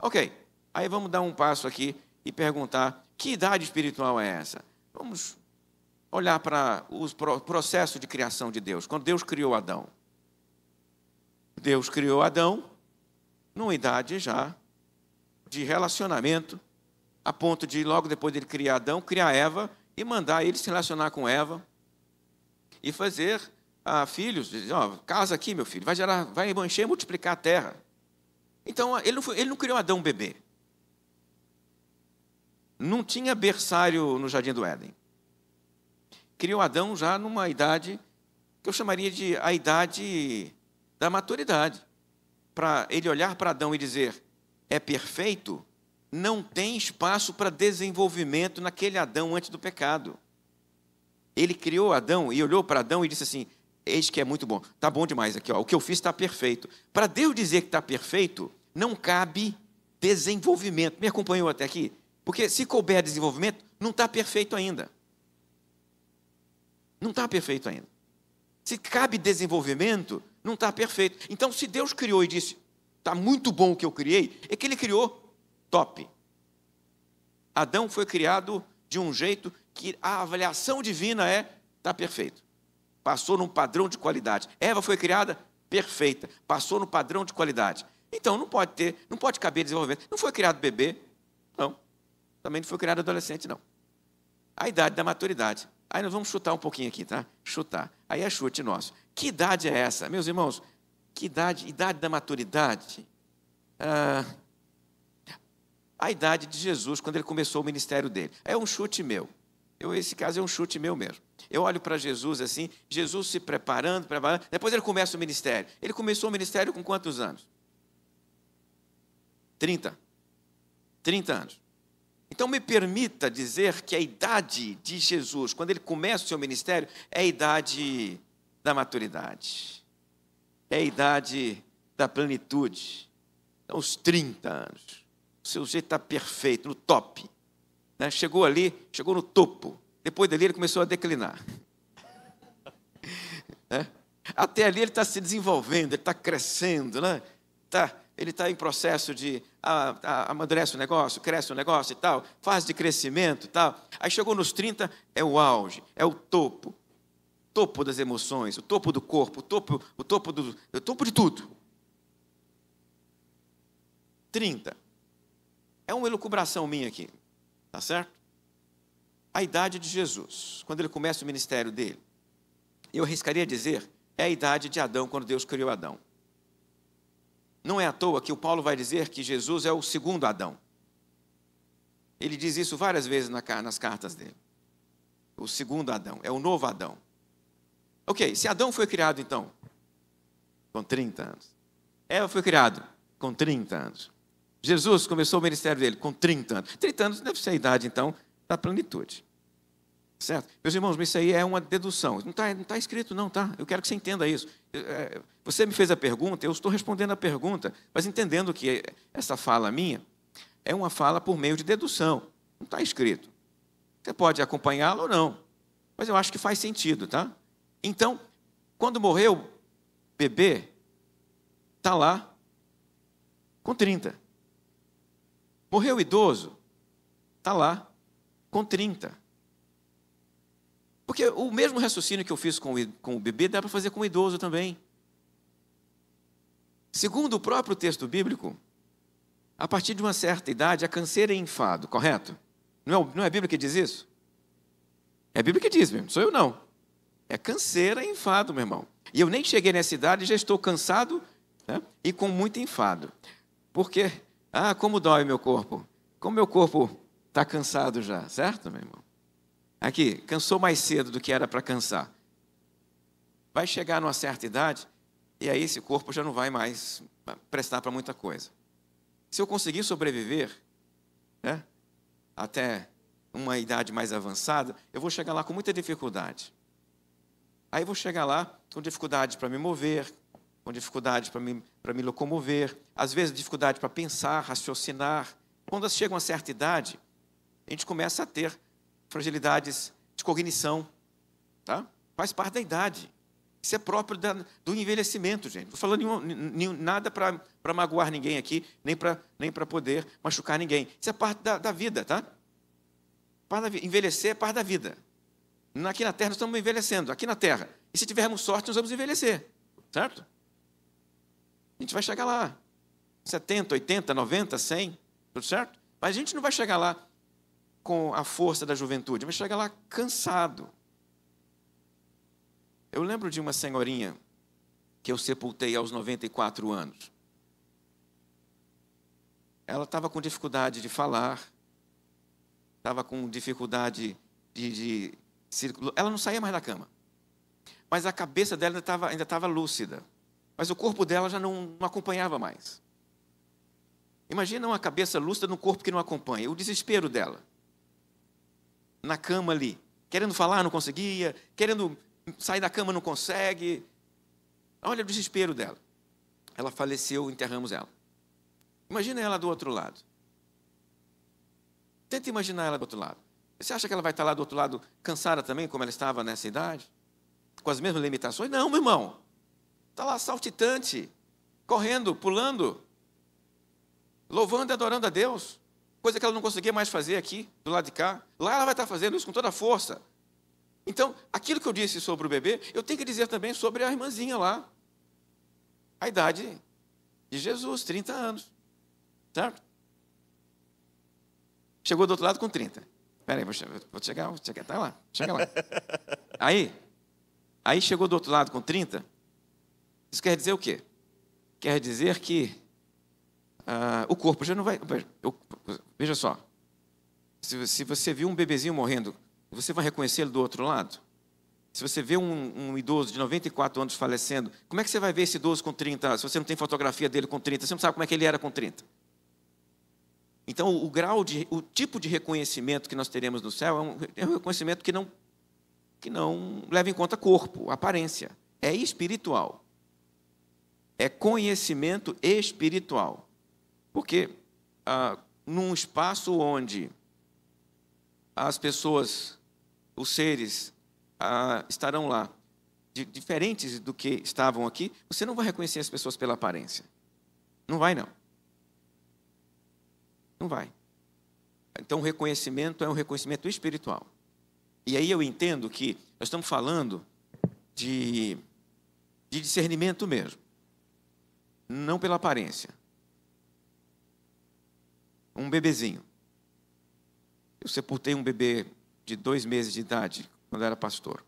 Ok, aí vamos dar um passo aqui e perguntar, que idade espiritual é essa? Vamos olhar para o processo de criação de Deus, quando Deus criou Adão. Deus criou Adão numa idade já de relacionamento, a ponto de, logo depois dele criar Adão, criar Eva e mandar ele se relacionar com Eva e fazer filhos. Dizer, casa aqui, meu filho, vai encher e multiplicar a terra. Então, ele não criou Adão bebê. Não tinha berçário no Jardim do Éden. Criou Adão já numa idade que eu chamaria de a idade da maturidade. Para ele olhar para Adão e dizer, é perfeito, não tem espaço para desenvolvimento naquele Adão antes do pecado. Ele criou Adão e olhou para Adão e disse assim, eis que é muito bom, está bom demais aqui, o que eu fiz está perfeito. Para Deus dizer que está perfeito, não cabe desenvolvimento. Me acompanhou até aqui? Porque se couber desenvolvimento, não está perfeito ainda. Não está perfeito ainda. Se cabe desenvolvimento, não está perfeito. Então, se Deus criou e disse, está muito bom o que eu criei, é que ele criou top. Adão foi criado de um jeito que a avaliação divina está perfeito. Passou num padrão de qualidade. Eva foi criada perfeita, passou no padrão de qualidade. Então, não pode caber desenvolvimento. Não foi criado bebê, não. Também não foi criado adolescente, não. A idade da maturidade. Aí nós vamos chutar um pouquinho aqui, tá? Chutar. Aí é chute nosso. Que idade é essa? Meus irmãos, que idade? Idade da maturidade? A idade de Jesus, quando ele começou o ministério dele. É um chute meu. Esse caso é um chute meu mesmo. Eu olho para Jesus assim, Jesus se preparando, depois ele começa o ministério. Ele começou o ministério com quantos anos? 30 anos. Então, me permita dizer que a idade de Jesus, quando ele começa o seu ministério, é a idade da maturidade. É a idade da plenitude. Então, os 30 anos. O seu jeito está perfeito, no top. Né? Chegou no topo. Depois dali, ele começou a declinar. Até ali, ele está se desenvolvendo, ele está crescendo, né? Ele está em processo de amadurece o negócio, cresce o negócio e tal, fase de crescimento e tal. Aí chegou nos 30, é o auge, é o topo das emoções, o topo do corpo, o topo de tudo. 30. É uma elucubração minha aqui, tá certo? A idade de Jesus, quando ele começa o ministério dele, eu arriscaria dizer, é a idade de Adão, quando Deus criou Adão. Não é à toa que o Paulo vai dizer que Jesus é o segundo Adão. Ele diz isso várias vezes nas cartas dele. O segundo Adão, é o novo Adão. Ok, se Adão foi criado então, com 30 anos. Eva foi criado com 30 anos. Jesus começou o ministério dele com 30 anos. 30 anos deve ser a idade então da plenitude. Certo? Meus irmãos, isso aí é uma dedução. Não está escrito não, tá? Eu quero que você entenda isso. Você me fez a pergunta, eu estou respondendo a pergunta, mas entendendo que essa fala minha é uma fala por meio de dedução. Não está escrito. Você pode acompanhá-lo ou não, mas eu acho que faz sentido, tá? Então, quando morreu bebê, está lá com 30. Morreu idoso, está lá com 30. Porque o mesmo raciocínio que eu fiz com o bebê dá para fazer com o idoso também. Segundo o próprio texto bíblico, a partir de uma certa idade, a canseira é enfado, correto? Não é a Bíblia que diz isso? É a Bíblia que diz, mesmo, sou eu não. É canseira e enfado, meu irmão. E eu nem cheguei nessa idade e já estou cansado, né, e com muito enfado. Porque, como dói meu corpo. Como meu corpo está cansado já, certo, meu irmão? Aqui, cansou mais cedo do que era para cansar. Vai chegar numa certa idade, e aí esse corpo já não vai mais prestar para muita coisa. Se eu conseguir sobreviver, né, até uma idade mais avançada, eu vou chegar lá com muita dificuldade. Aí eu vou chegar lá com dificuldade para me mover, com dificuldade para me locomover, às vezes dificuldade para pensar, raciocinar. Quando chega uma certa idade, a gente começa a ter fragilidades de cognição, tá? Faz parte da idade. Isso é próprio do envelhecimento, gente. Não estou falando nada para magoar ninguém aqui, nem para poder machucar ninguém. Isso é parte da vida, tá? Envelhecer é parte da vida. Aqui na Terra nós estamos envelhecendo, aqui na Terra. E se tivermos sorte, nós vamos envelhecer, certo? A gente vai chegar lá. 70, 80, 90, 100, tudo certo? Mas a gente não vai chegar lá com a força da juventude, vai chegar lá cansado. Eu lembro de uma senhorinha que eu sepultei aos 94 anos. Ela estava com dificuldade de falar, estava com dificuldade de ela não saía mais da cama. Mas a cabeça dela ainda estava lúcida. Mas o corpo dela já não acompanhava mais. Imagina uma cabeça lúcida num corpo que não acompanha. O desespero dela. Na cama ali. Querendo falar, não conseguia. Querendo sair da cama, não consegue. Olha o desespero dela. Ela faleceu, enterramos ela. Imagina ela do outro lado. Tenta imaginar ela do outro lado. Você acha que ela vai estar lá do outro lado cansada também, como ela estava nessa idade? Com as mesmas limitações? Não, meu irmão. Está lá saltitante, correndo, pulando, louvando e adorando a Deus. Coisa que ela não conseguia mais fazer aqui, do lado de cá. Lá ela vai estar fazendo isso com toda a força. Então, aquilo que eu disse sobre o bebê, eu tenho que dizer também sobre a irmãzinha lá. A idade de Jesus, 30 anos. Certo? Chegou do outro lado com 30. Espera aí, vou chegar, tá lá, chega lá. Aí chegou do outro lado com 30. Isso quer dizer o quê? Quer dizer que o corpo já não vai... Veja só. Se você viu um bebezinho morrendo, você vai reconhecê-lo do outro lado? Se você vê um idoso de 94 anos falecendo, como é que você vai ver esse idoso com 30? Se você não tem fotografia dele com 30, você não sabe como é que ele era com 30. Então, o tipo de reconhecimento que nós teremos no céu é um reconhecimento que não leva em conta corpo, aparência. É espiritual. É conhecimento espiritual. Porque num espaço onde as pessoas, os seres, estarão lá, diferentes do que estavam aqui, você não vai reconhecer as pessoas pela aparência. Não vai, não. Não vai. Então, o reconhecimento é um reconhecimento espiritual. E aí eu entendo que nós estamos falando de discernimento mesmo. Não pela aparência. Um bebezinho. Eu sepultei um bebê de 2 meses de idade, quando era pastor.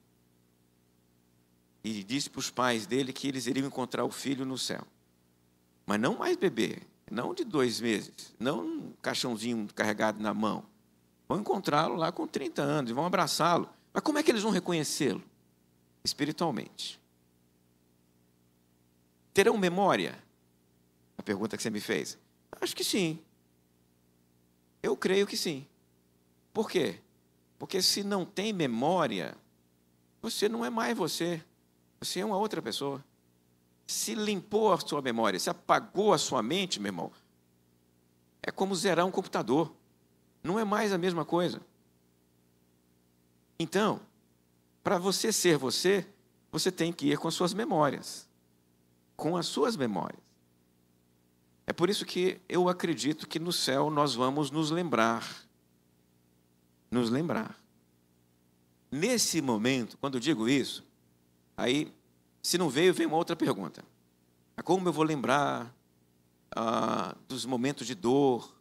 E disse para os pais dele que eles iriam encontrar o filho no céu. Mas não mais bebê. Não de 2 meses, não um caixãozinho carregado na mão. Vão encontrá-lo lá com 30 anos e vão abraçá-lo. Mas como é que eles vão reconhecê-lo? Espiritualmente. Terão memória? A pergunta que você me fez. Acho que sim. Eu creio que sim. Por quê? Porque se não tem memória, você não é mais você. Você é uma outra pessoa. Se limpou a sua memória, se apagou a sua mente, meu irmão, é como zerar um computador. Não é mais a mesma coisa. Então, para você ser você, você tem que ir com as suas memórias. Com as suas memórias. É por isso que eu acredito que no céu nós vamos nos lembrar. Nos lembrar. Nesse momento, quando eu digo isso, aí... Se não veio, vem uma outra pergunta. Como eu vou lembrar dos momentos de dor,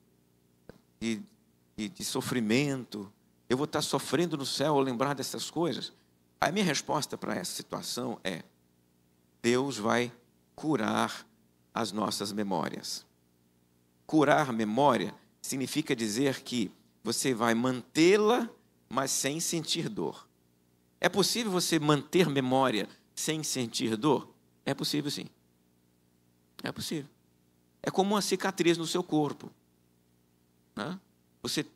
de sofrimento? Eu vou estar sofrendo no céu ao lembrar dessas coisas? A minha resposta para essa situação é: Deus vai curar as nossas memórias. Curar memória significa dizer que você vai mantê-la, mas sem sentir dor. É possível você manter memória sem sentir dor? É possível, sim. É possível. É como uma cicatriz no seu corpo. Né? Você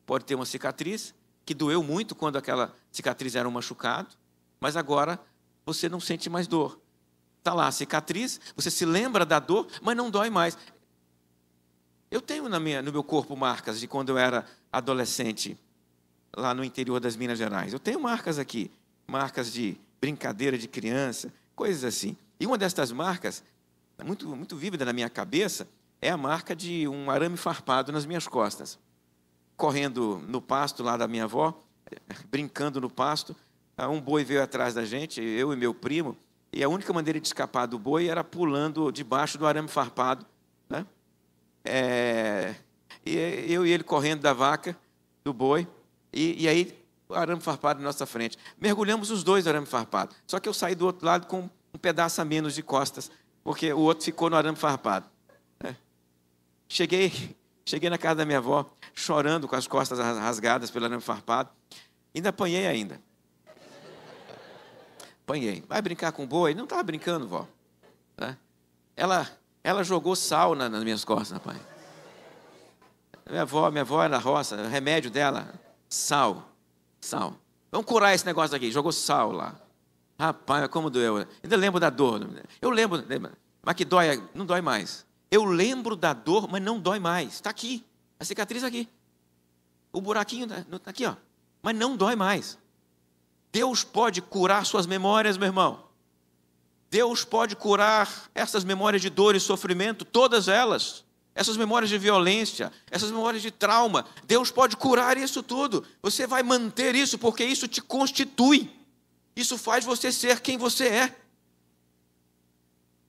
pode ter uma cicatriz que doeu muito quando aquela cicatriz era um machucado, mas agora você não sente mais dor. Está lá a cicatriz, você se lembra da dor, mas não dói mais. Eu tenho no meu corpo marcas de quando eu era adolescente, lá no interior das Minas Gerais. Eu tenho marcas aqui, marcas de brincadeira de criança, coisas assim. E uma destas marcas, muito, muito vívida na minha cabeça, é a marca de um arame farpado nas minhas costas. Correndo no pasto lá da minha avó, brincando no pasto, um boi veio atrás da gente, eu e meu primo, E a única maneira de escapar do boi era pulando debaixo do arame farpado, né? E eu e ele correndo da vaca, do boi, e aí o arame farpado na nossa frente. Mergulhamos os dois no arame farpado. Só que eu saí do outro lado com um pedaço a menos de costas, porque o outro ficou no arame farpado. Cheguei na casa da minha avó, chorando com as costas rasgadas pelo arame farpado. Ainda apanhei ainda. Apanhei. Vai brincar com o boi? Não estava brincando, vó. Ela jogou sal nas minhas costas, rapaz. Minha avó é na roça, o remédio dela, sal. Vamos curar esse negócio aqui. Jogou sal lá. Rapaz, como doeu. Ainda lembro da dor. Eu lembro, mas que dói, não dói mais. Eu lembro da dor, mas não dói mais. Está aqui, a cicatriz aqui. O buraquinho está aqui, ó. Mas não dói mais. Deus pode curar suas memórias, meu irmão. Deus pode curar essas memórias de dor e sofrimento, todas elas. Essas memórias de violência, essas memórias de trauma. Deus pode curar isso tudo. Você vai manter isso porque isso te constitui. Isso faz você ser quem você é.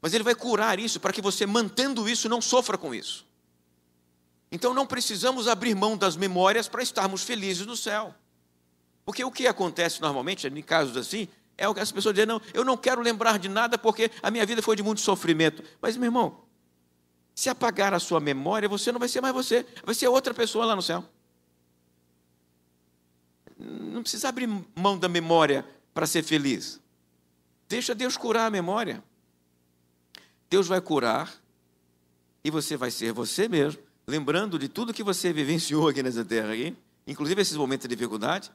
Mas Ele vai curar isso para que você, mantendo isso, não sofra com isso. Então não precisamos abrir mão das memórias para estarmos felizes no céu. Porque o que acontece normalmente, em casos assim, é o que as pessoas dizem: não, eu não quero lembrar de nada porque a minha vida foi de muito sofrimento. Mas, meu irmão, se apagar a sua memória, você não vai ser mais você, vai ser outra pessoa lá no céu. Não precisa abrir mão da memória para ser feliz. Deixa Deus curar a memória. Deus vai curar e você vai ser você mesmo, lembrando de tudo que você vivenciou aqui nessa terra, aqui, inclusive esses momentos de dificuldade,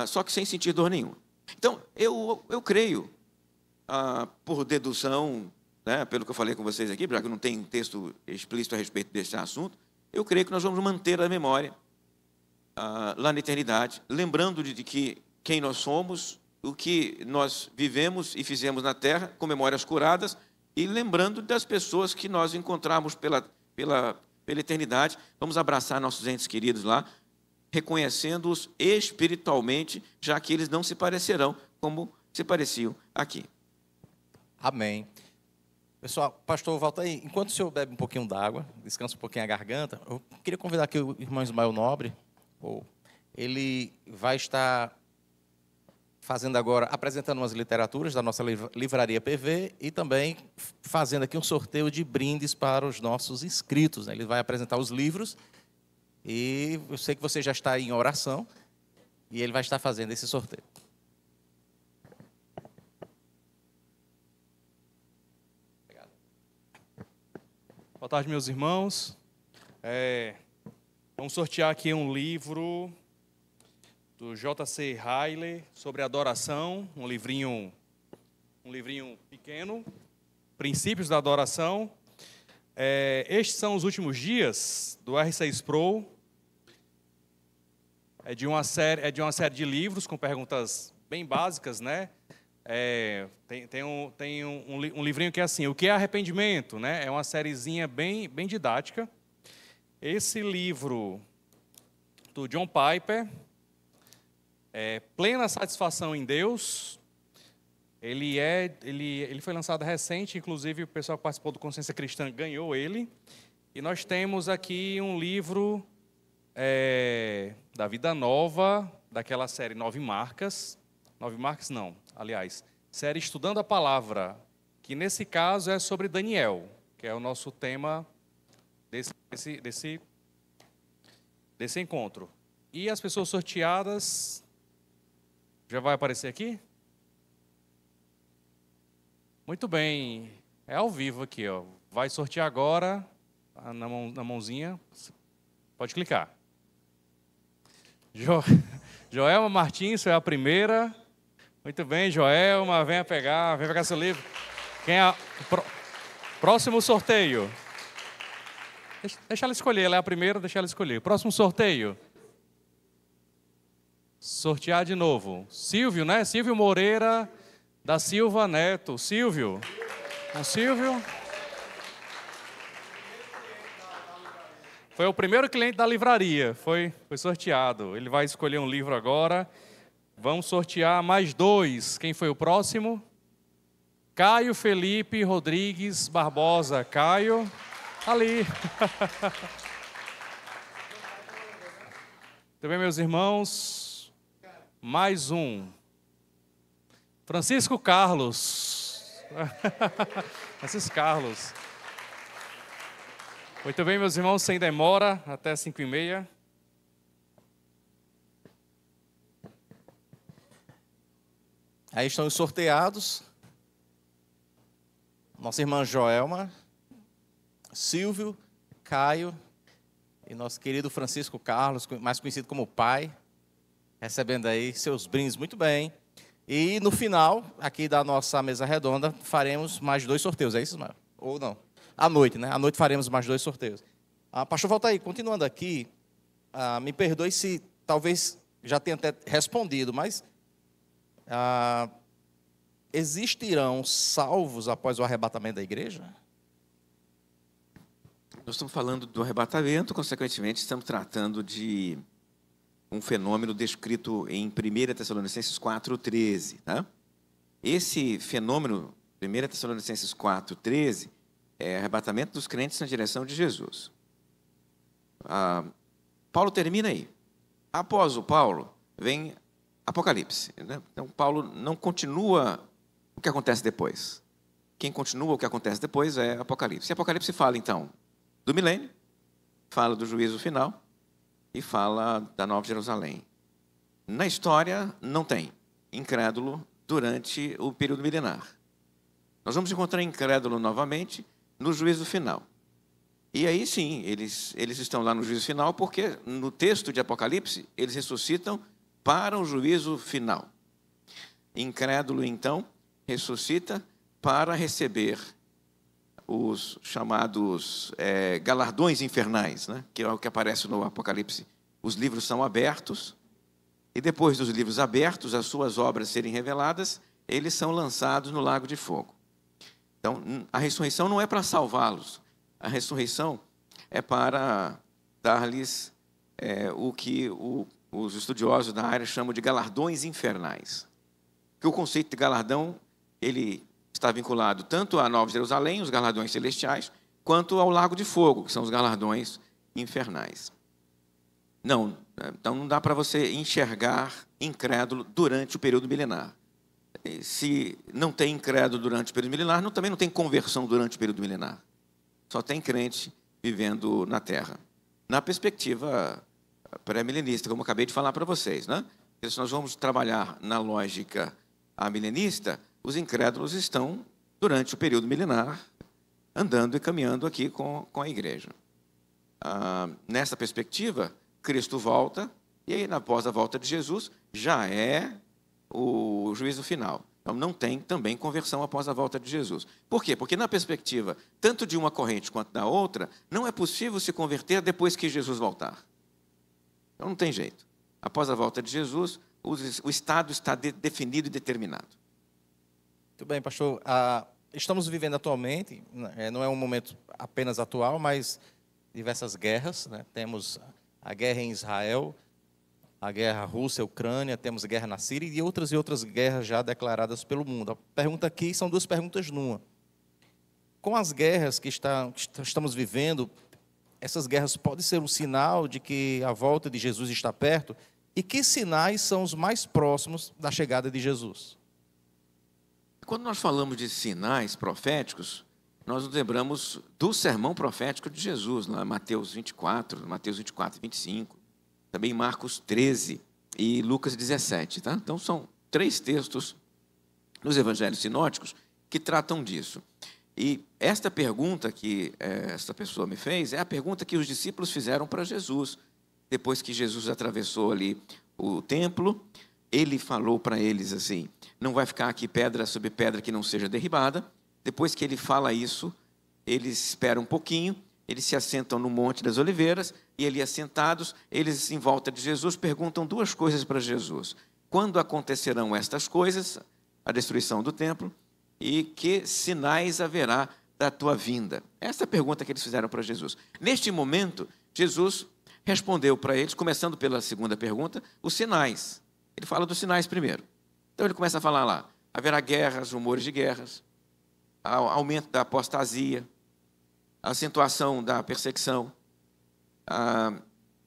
só que sem sentir dor nenhuma. Então, eu creio, por dedução, né, pelo que eu falei com vocês aqui, já que não tem texto explícito a respeito desse assunto, eu creio que nós vamos manter a memória lá na eternidade, lembrando de que quem nós somos, o que nós vivemos e fizemos na terra, com memórias curadas, e lembrando das pessoas que nós encontramos pela eternidade. Vamos abraçar nossos entes queridos lá, reconhecendo-os espiritualmente, já que eles não se parecerão como se pareciam aqui.
Amém. Pessoal, pastor, volta aí. Enquanto o senhor bebe um pouquinho d'água, descansa um pouquinho a garganta, eu queria convidar aqui o irmão Ismael Nobre. Ele vai estar fazendo agora, apresentando umas literaturas da nossa livraria PV e também fazendo aqui um sorteio de brindes para os nossos inscritos, né? Ele vai apresentar os livros e eu sei que você já está em oração e ele vai estar fazendo esse sorteio. Obrigado.
Boa tarde, meus irmãos. Vamos sortear aqui um livro do J.C. Ryle sobre adoração, um livrinho pequeno, Princípios da Adoração. Estes são os últimos dias do R6 Pro. É de uma série de livros com perguntas bem básicas, né? Tem um livrinho que é assim: o que é arrependimento, né? É uma sériezinha bem didática. Esse livro do John Piper, Plena Satisfação em Deus, ele foi lançado recente, inclusive o pessoal que participou do Consciência Cristã ganhou ele. E nós temos aqui um livro da Vida Nova, daquela série 9 Marcas. 9 Marcas não, aliás, série Estudando a Palavra, que nesse caso é sobre Daniel, que é o nosso tema desse encontro. E as pessoas sorteadas, já vai aparecer aqui? Muito bem, é ao vivo aqui, ó. Vai sortear agora, na mãozinha, pode clicar. Joelma Martins foi a primeira. Muito bem, Joelma, venha pegar seu livro. Quem é próximo sorteio? Deixa ela escolher, ela é a primeira, deixa ela escolher. Próximo sorteio. Sortear de novo. Silvio, né? Silvio Moreira da Silva Neto. Silvio. O Silvio. Foi o primeiro cliente da livraria. Foi sorteado. Ele vai escolher um livro agora. Vamos sortear mais 2. Quem foi o próximo? Caio Felipe Rodrigues Barbosa. Caio, ali. Também, meus irmãos, mais um. Francisco Carlos. Francisco Carlos. Muito bem, meus irmãos, sem demora, até 5h30.
Aí estão os sorteados. Nossa irmã Joelma, Silvio, Caio e nosso querido Francisco Carlos, mais conhecido como pai, recebendo aí seus brindes muito bem. E no final, aqui da nossa mesa redonda, faremos mais 2 sorteios, é isso, Ismael? Ou não? À noite, né? À noite faremos mais 2 sorteios. Pastor, volta aí, continuando aqui, me perdoe se talvez já tenha até respondido, mas existirão salvos após o arrebatamento da igreja?
Nós estamos falando do arrebatamento, consequentemente, estamos tratando de um fenômeno descrito em 1 Tessalonicenses 4,13. Tá? Esse fenômeno, 1 Tessalonicenses 4,13, é arrebatamento dos crentes na direção de Jesus. Paulo termina aí. Após o Paulo, vem Apocalipse. Né? Então, Paulo não continua o que acontece depois. Quem continua o que acontece depois é Apocalipse. E Apocalipse fala, então, do milênio, fala do juízo final e fala da Nova Jerusalém. Na história, não tem incrédulo durante o período milenar. Nós vamos encontrar incrédulo novamente no juízo final. E aí sim, eles estão lá no juízo final porque no texto de Apocalipse, eles ressuscitam para o juízo final. Incrédulo, então, ressuscita para receber os chamados galardões infernais, né? Que é o que aparece no Apocalipse. Os livros são abertos, e depois dos livros abertos, as suas obras serem reveladas, eles são lançados no lago de fogo. Então, a ressurreição não é para salvá-los, a ressurreição é para dar-lhes o que os estudiosos da área chamam de galardões infernais. Que o conceito de galardão, ele está vinculado tanto à Nova Jerusalém, os galardões celestiais, quanto ao lago de fogo, que são os galardões infernais. Não, então não dá para você enxergar incrédulo durante o período milenar. Se não tem incrédulo durante o período milenar, também não tem conversão durante o período milenar. Só tem crente vivendo na Terra. Na perspectiva pré-milenista, como eu acabei de falar para vocês, né? Se nós vamos trabalhar na lógica milenista, os incrédulos estão, durante o período milenar, andando e caminhando aqui com a igreja. Nessa perspectiva, Cristo volta, e aí, após a volta de Jesus, já é o juízo final. Então, não tem também conversão após a volta de Jesus. Por quê? Porque, na perspectiva, tanto de uma corrente quanto da outra, não é possível se converter depois que Jesus voltar. Então, não tem jeito. Após a volta de Jesus, o estado está definido e determinado.
Muito bem, pastor. Estamos vivendo atualmente, não é um momento apenas atual, mas diversas guerras, né? Temos a guerra em Israel, a guerra Rússia-Ucrânia, temos a guerra na Síria e outras guerras já declaradas pelo mundo. A pergunta aqui são 2 perguntas numa. Com as guerras que estamos vivendo, essas guerras podem ser um sinal de que a volta de Jesus está perto? E que sinais são os mais próximos da chegada de Jesus?
Quando nós falamos de sinais proféticos, nós nos lembramos do sermão profético de Jesus, lá em Mateus 24, 25, também Marcos 13 e Lucas 17. Tá? Então, são 3 textos nos evangelhos sinóticos que tratam disso. E esta pergunta que esta pessoa me fez é a pergunta que os discípulos fizeram para Jesus. Depois que Jesus atravessou ali o templo, ele falou para eles assim, não vai ficar aqui pedra sobre pedra que não seja derribada. Depois que ele fala isso, eles esperam um pouquinho, eles se assentam no Monte das Oliveiras, e ali assentados, eles em volta de Jesus perguntam 2 coisas para Jesus. Quando acontecerão estas coisas, a destruição do templo, e que sinais haverá da tua vinda? Essa é a pergunta que eles fizeram para Jesus. Neste momento, Jesus respondeu para eles, começando pela segunda pergunta, os sinais. Ele fala dos sinais primeiro. Então ele começa a falar lá, haverá guerras, rumores de guerras, aumento da apostasia, a acentuação da perseguição,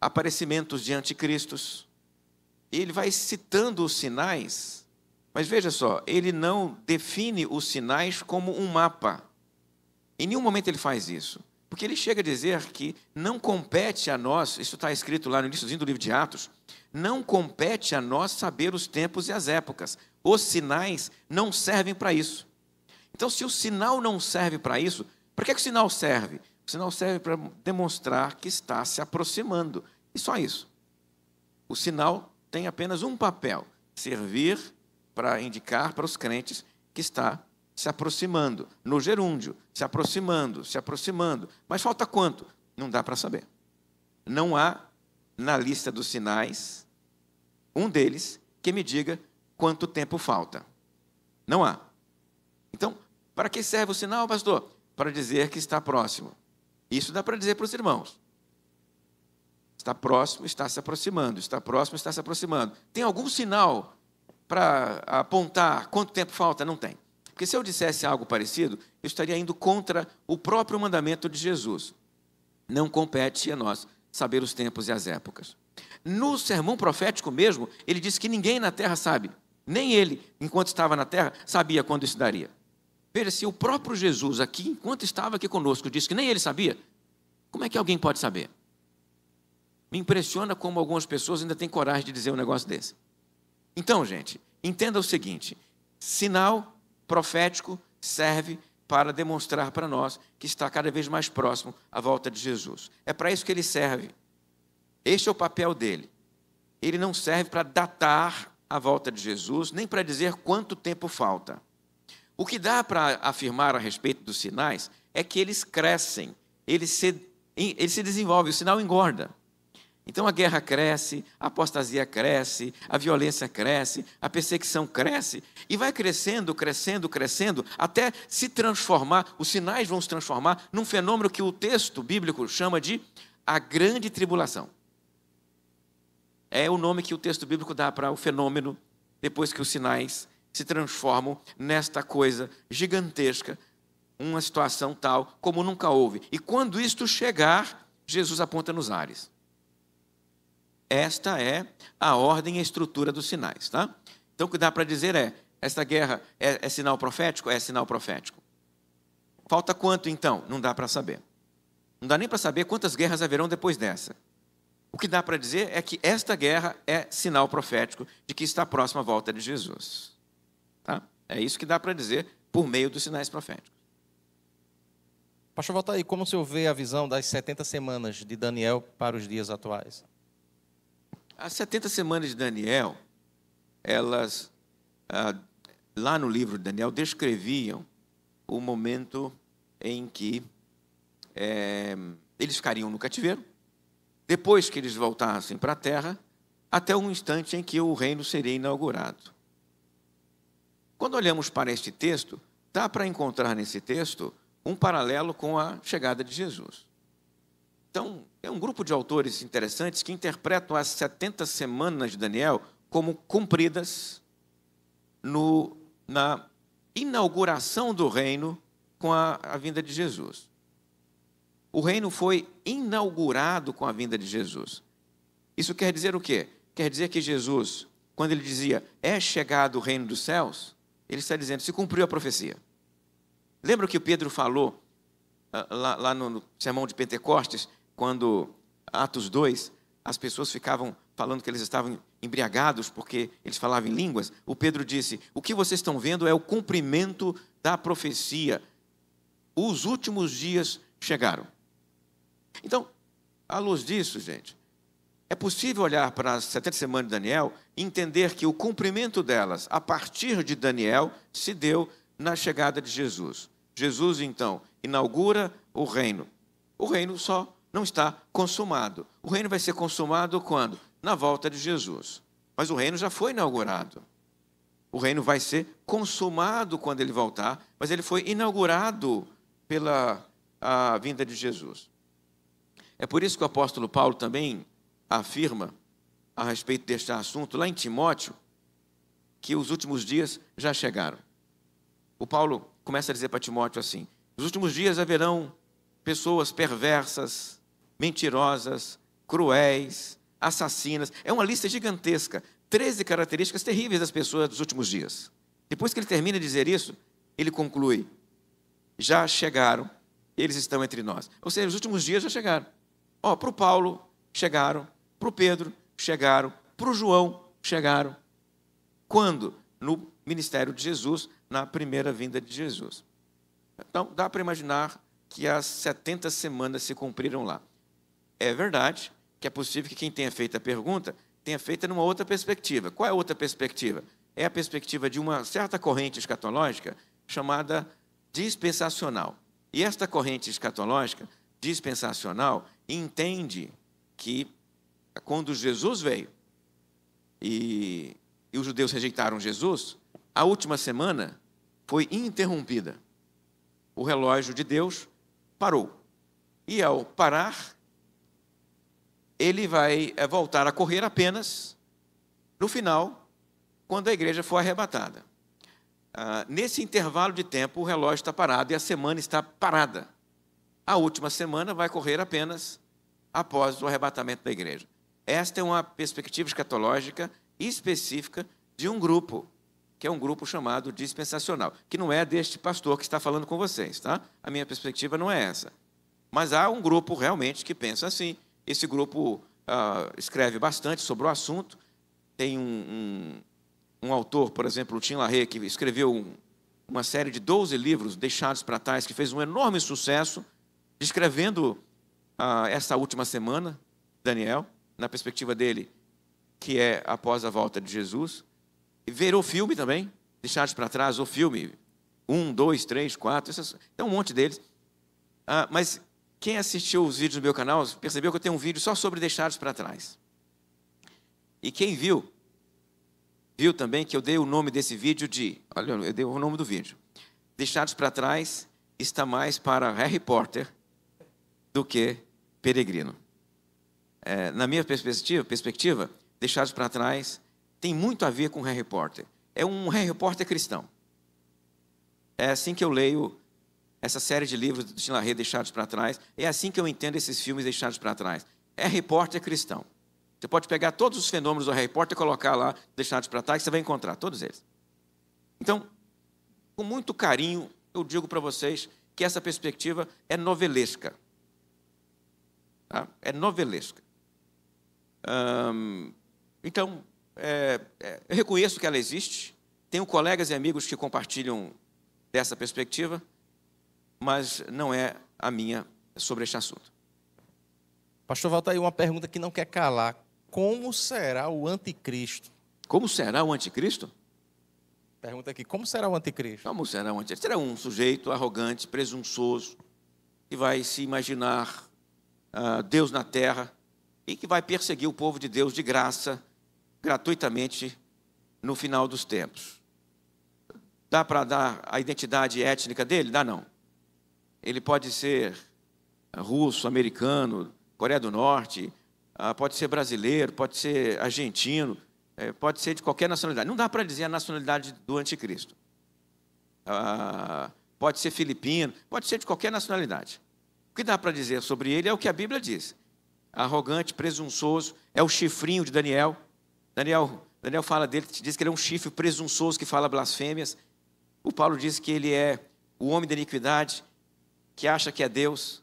aparecimentos de anticristos. E ele vai citando os sinais, mas veja só, ele não define os sinais como um mapa. Em nenhum momento ele faz isso. Porque ele chega a dizer que não compete a nós, isso está escrito lá no início do livro de Atos, não compete a nós saber os tempos e as épocas. Os sinais não servem para isso. Então, se o sinal não serve para isso, para que o sinal serve? O sinal serve para demonstrar que está se aproximando. E só isso. O sinal tem apenas um papel, servir para indicar para os crentes que está se aproximando, no gerúndio, se aproximando, se aproximando. Mas falta quanto? Não dá para saber. Não há na lista dos sinais um deles que me diga quanto tempo falta. Não há. Então, para que serve o sinal, pastor? Para dizer que está próximo. Isso dá para dizer para os irmãos. Está próximo, está se aproximando. Está próximo, está se aproximando. Tem algum sinal para apontar quanto tempo falta? Não tem. Porque se eu dissesse algo parecido, eu estaria indo contra o próprio mandamento de Jesus. Não compete a nós saber os tempos e as épocas. No sermão profético mesmo, ele diz que ninguém na terra sabe. Nem ele, enquanto estava na terra, sabia quando isso daria. Veja, se o próprio Jesus aqui, enquanto estava aqui conosco, disse que nem ele sabia, como é que alguém pode saber? Me impressiona como algumas pessoas ainda têm coragem de dizer um negócio desse. Então, gente, entenda o seguinte, sinal profético serve para demonstrar para nós que está cada vez mais próximo à volta de Jesus. É para isso que ele serve. Este é o papel dele. Ele não serve para datar a volta de Jesus, nem para dizer quanto tempo falta. O que dá para afirmar a respeito dos sinais é que eles crescem, eles se desenvolvem, o sinal engorda. Então a guerra cresce, a apostasia cresce, a violência cresce, a perseguição cresce, e vai crescendo, crescendo, crescendo, até se transformar, os sinais vão se transformar num fenômeno que o texto bíblico chama de a grande tribulação. É o nome que o texto bíblico dá para o fenômeno, depois que os sinais se transformam nesta coisa gigantesca, uma situação tal como nunca houve. E quando isto chegar, Jesus aponta nos ares. Esta é a ordem e a estrutura dos sinais, tá? Então, o que dá para dizer é, esta guerra é sinal profético? É sinal profético. Falta quanto, então? Não dá para saber. Não dá nem para saber quantas guerras haverão depois dessa. O que dá para dizer é que esta guerra é sinal profético de que está próxima à volta de Jesus. Tá? É isso que dá para dizer por meio dos sinais proféticos.
Pastor Valtair, como o senhor vê a visão das 70 semanas de Daniel para os dias atuais?
As 70 semanas de Daniel, elas, lá no livro de Daniel, descreviam o momento em que eles ficariam no cativeiro, depois que eles voltassem para a terra, até um instante em que o reino seria inaugurado. Quando olhamos para este texto, dá para encontrar nesse texto um paralelo com a chegada de Jesus. Então, é um grupo de autores interessantes que interpretam as 70 semanas de Daniel como cumpridas na inauguração do reino com a vinda de Jesus. O reino foi inaugurado com a vinda de Jesus. Isso quer dizer o quê? Quer dizer que Jesus, quando ele dizia, é chegado o reino dos céus, ele está dizendo, se cumpriu a profecia. Lembra o que Pedro falou lá no sermão de Pentecostes, quando, Atos 2, as pessoas ficavam falando que eles estavam embriagados porque eles falavam em línguas? O Pedro disse, o que vocês estão vendo é o cumprimento da profecia. Os últimos dias chegaram. Então, à luz disso, gente, é possível olhar para as 70 semanas de Daniel e entender que o cumprimento delas, a partir de Daniel, se deu na chegada de Jesus. Jesus, então, inaugura o reino. O reino só não está consumado. O reino vai ser consumado quando? Na volta de Jesus. Mas o reino já foi inaugurado. O reino vai ser consumado quando ele voltar, mas ele foi inaugurado pela vinda de Jesus. É por isso que o apóstolo Paulo também afirma a respeito deste assunto, lá em Timóteo, que os últimos dias já chegaram. O Paulo começa a dizer para Timóteo assim: nos últimos dias haverão pessoas perversas, mentirosas, cruéis, assassinas. É uma lista gigantesca, 13 características terríveis das pessoas dos últimos dias. Depois que ele termina de dizer isso, ele conclui: já chegaram, eles estão entre nós. Ou seja, os últimos dias já chegaram. Para o Paulo chegaram, para o Pedro chegaram, para o João chegaram. Quando? No ministério de Jesus, na primeira vinda de Jesus. Então, dá para imaginar que as 70 semanas se cumpriram lá. É verdade que é possível que quem tenha feito a pergunta tenha feito numa outra perspectiva. Qual é a outra perspectiva? É a perspectiva de uma certa corrente escatológica chamada dispensacional. E esta corrente escatológica, dispensacional, entende que quando Jesus veio e os judeus rejeitaram Jesus, a última semana foi interrompida. O relógio de Deus parou. E ao parar, ele vai voltar a correr apenas no final, quando a igreja for arrebatada. Nesse intervalo de tempo, o relógio está parado e a semana está parada. A última semana vai correr apenas após o arrebatamento da igreja. Esta é uma perspectiva escatológica específica de um grupo, que é um grupo chamado dispensacional, que não é deste pastor que está falando com vocês, tá? A minha perspectiva não é essa. Mas há um grupo realmente que pensa assim. Esse grupo escreve bastante sobre o assunto. Tem um autor, por exemplo, o Tim LaHaye, que escreveu uma série de 12 livros deixados para trás, que fez um enorme sucesso, descrevendo essa última semana, Daniel, na perspectiva dele, que é após a volta de Jesus. E ver o filme também, deixados para trás, o filme 1, 2, 3, 4, tem um monte deles. Mas quem assistiu os vídeos do meu canal percebeu que eu tenho um vídeo só sobre deixados para trás. E quem viu também que eu dei o nome desse vídeo de... Olha, eu dei o nome do vídeo. Deixados para trás está mais para Harry Potter do que Peregrino. Na minha perspectiva, Deixados para Trás tem muito a ver com Harry Potter. É um Harry Potter cristão. É assim que eu leio essa série de livros do Tim LaHaye, Deixados para Trás. É assim que eu entendo esses filmes Deixados para Trás. Harry Potter cristão. Você pode pegar todos os fenômenos do Harry Potter e colocar lá, Deixados para Trás, que você vai encontrar todos eles. Então, com muito carinho, eu digo para vocês que essa perspectiva é novelesca. Tá? É novelesca. Então, eu reconheço que ela existe, tenho colegas e amigos que compartilham dessa perspectiva, mas não é a minha sobre este assunto.
Pastor Walter, aí uma pergunta que não quer calar. Como será o anticristo?
Como será o anticristo?
Pergunta aqui, como será o anticristo?
Como será o anticristo? Será um sujeito arrogante, presunçoso, que vai se imaginar Deus na terra e que vai perseguir o povo de Deus de graça, gratuitamente, no final dos tempos. Dá para dar a identidade étnica dele? Dá não. Ele pode ser russo, americano, Coreia do Norte, pode ser brasileiro, pode ser argentino, pode ser de qualquer nacionalidade. Não dá para dizer a nacionalidade do anticristo. Pode ser filipino, pode ser de qualquer nacionalidade. O que dá para dizer sobre ele é o que a Bíblia diz. Arrogante, presunçoso, é o chifrinho de Daniel. Daniel fala dele, diz que ele é um chifre presunçoso que fala blasfêmias. O Paulo diz que ele é o homem da iniquidade, que acha que é Deus,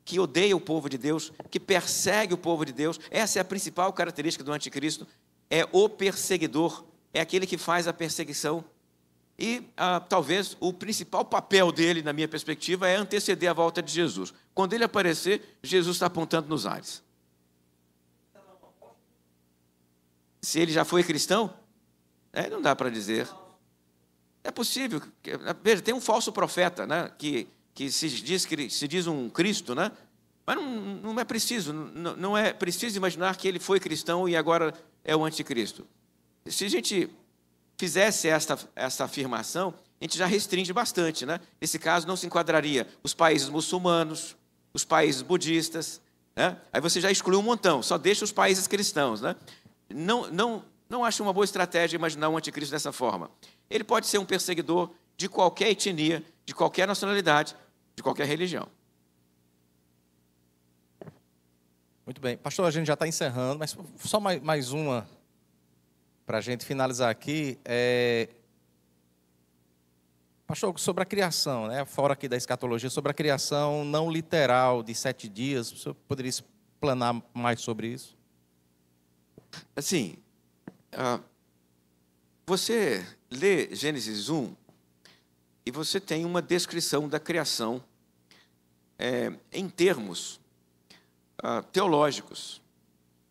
que odeia o povo de Deus, que persegue o povo de Deus. Essa é a principal característica do anticristo, é o perseguidor, é aquele que faz a perseguição. E talvez o principal papel dele, na minha perspectiva, é anteceder a volta de Jesus. Quando ele aparecer, Jesus está apontando nos ares. Se ele já foi cristão, não dá para dizer. É possível. Veja, tem um falso profeta, né, que se diz um Cristo, né? Mas não é preciso, não é preciso imaginar que ele foi cristão e agora é o anticristo. Se a gente fizesse essa afirmação, a gente já restringe bastante, né? Nesse caso não se enquadraria os países muçulmanos, os países budistas, né? Aí você já exclui um montão, só deixa os países cristãos, né? não acho uma boa estratégia imaginar um anticristo dessa forma. Ele pode ser um perseguidor de qualquer etnia, de qualquer nacionalidade, de qualquer religião.
Muito bem. Pastor, a gente já está encerrando, mas só mais uma para a gente finalizar aqui. Pastor, sobre a criação, né? Fora aqui da escatologia, sobre a criação não literal de 7 dias, o senhor poderia explanar mais sobre isso?
Assim, você lê Gênesis 1 e você tem uma descrição da criação em termos teológicos.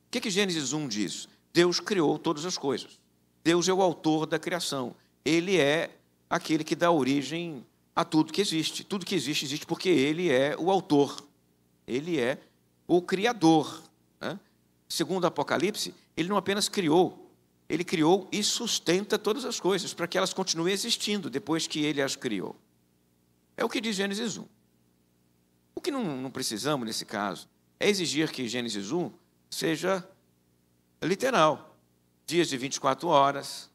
O que Gênesis 1 diz? Deus criou todas as coisas. Deus é o autor da criação. Ele é aquele que dá origem a tudo que existe. Tudo que existe, existe porque Ele é o autor. Ele é o criador. Né? Segundo o Apocalipse, Ele não apenas criou, Ele criou e sustenta todas as coisas para que elas continuem existindo depois que Ele as criou. É o que diz Gênesis 1. O que não precisamos, nesse caso, é exigir que Gênesis 1 seja literal. Dias de 24 horas,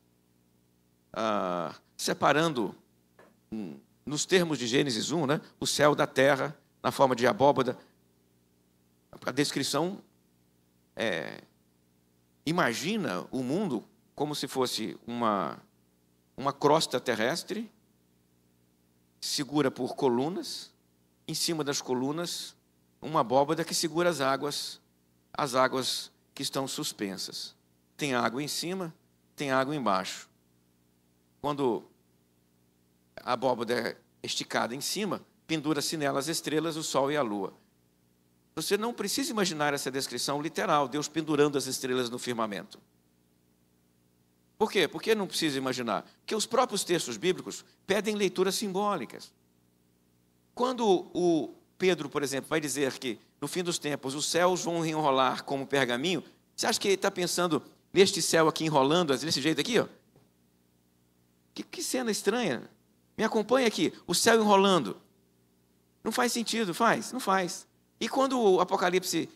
separando, nos termos de Gênesis 1, né, o céu da terra, na forma de abóbada. A descrição imagina o mundo como se fosse uma crosta terrestre, segura por colunas, em cima das colunas, uma abóbada que segura as águas que estão suspensas. Tem água em cima, tem água embaixo. Quando a abóbada é esticada em cima, pendura-se nela as estrelas, o sol e a lua. Você não precisa imaginar essa descrição literal, Deus pendurando as estrelas no firmamento. Por quê? Por que não precisa imaginar? Porque os próprios textos bíblicos pedem leituras simbólicas. Quando o Pedro, por exemplo, vai dizer que, no fim dos tempos, os céus vão enrolar como pergaminho, você acha que ele está pensando neste céu aqui enrolando, desse jeito aqui? Ó? Que cena estranha. Me acompanha aqui, o céu enrolando. Não faz sentido, faz? Não faz. E quando o Apocalipse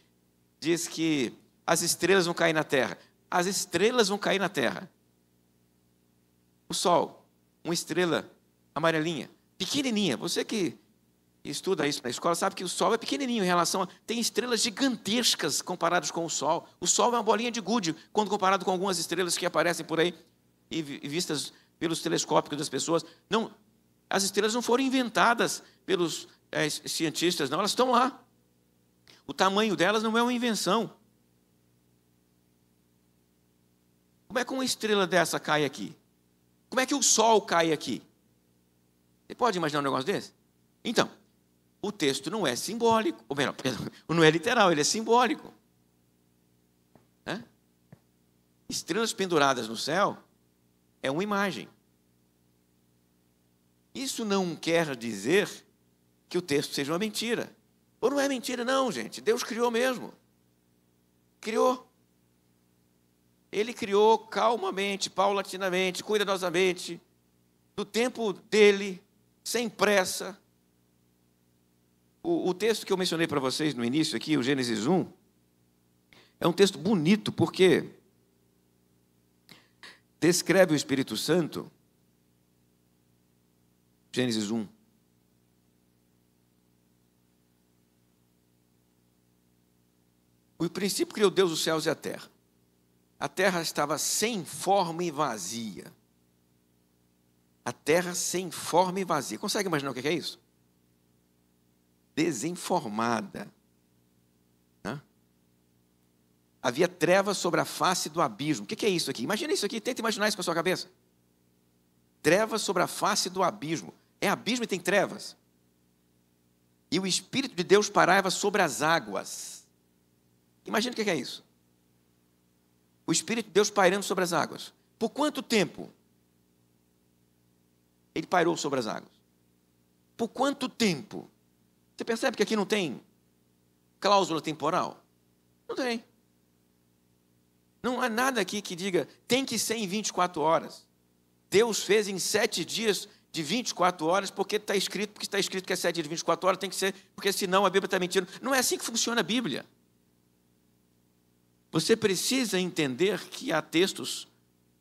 diz que as estrelas vão cair na terra, as estrelas vão cair na terra. O sol, uma estrela amarelinha, pequenininha. Você que estuda isso na escola sabe que o sol é pequenininho em relação a... Tem estrelas gigantescas comparadas com o sol. O sol é uma bolinha de gude quando comparado com algumas estrelas que aparecem por aí e vistas pelos telescópios das pessoas. Não, as estrelas não foram inventadas pelos cientistas, não. Elas estão lá. O tamanho delas não é uma invenção. Como é que uma estrela dessa cai aqui? Como é que o sol cai aqui? Você pode imaginar um negócio desse? Então, o texto não é simbólico, ou melhor, não é literal, ele é simbólico. Né? Estrelas penduradas no céu é uma imagem. Isso não quer dizer que o texto seja uma mentira. Ou não é mentira, não, gente. Deus criou mesmo. Criou. Ele criou calmamente, paulatinamente, cuidadosamente, do tempo dele, sem pressa. O texto que eu mencionei para vocês no início aqui, o Gênesis 1, é um texto bonito, porque descreve o Espírito Santo, Gênesis 1. O princípio criou Deus os céus e a terra. A terra estava sem forma e vazia. A terra sem forma e vazia. Consegue imaginar o que é isso? Desenformada. Né? Havia trevas sobre a face do abismo. O que é isso aqui? Imagina isso aqui, tenta imaginar isso com a sua cabeça. Trevas sobre a face do abismo. É abismo e tem trevas. E o Espírito de Deus pairava sobre as águas. Imagina o que é isso. O Espírito de Deus pairando sobre as águas. Por quanto tempo ele pairou sobre as águas? Por quanto tempo? Você percebe que aqui não tem cláusula temporal? Não tem. Não há nada aqui que diga, tem que ser em 24 horas. Deus fez em 7 dias de 24 horas, porque está escrito que é 7 dias de 24 horas, tem que ser, porque senão a Bíblia está mentindo. Não é assim que funciona a Bíblia. Você precisa entender que há textos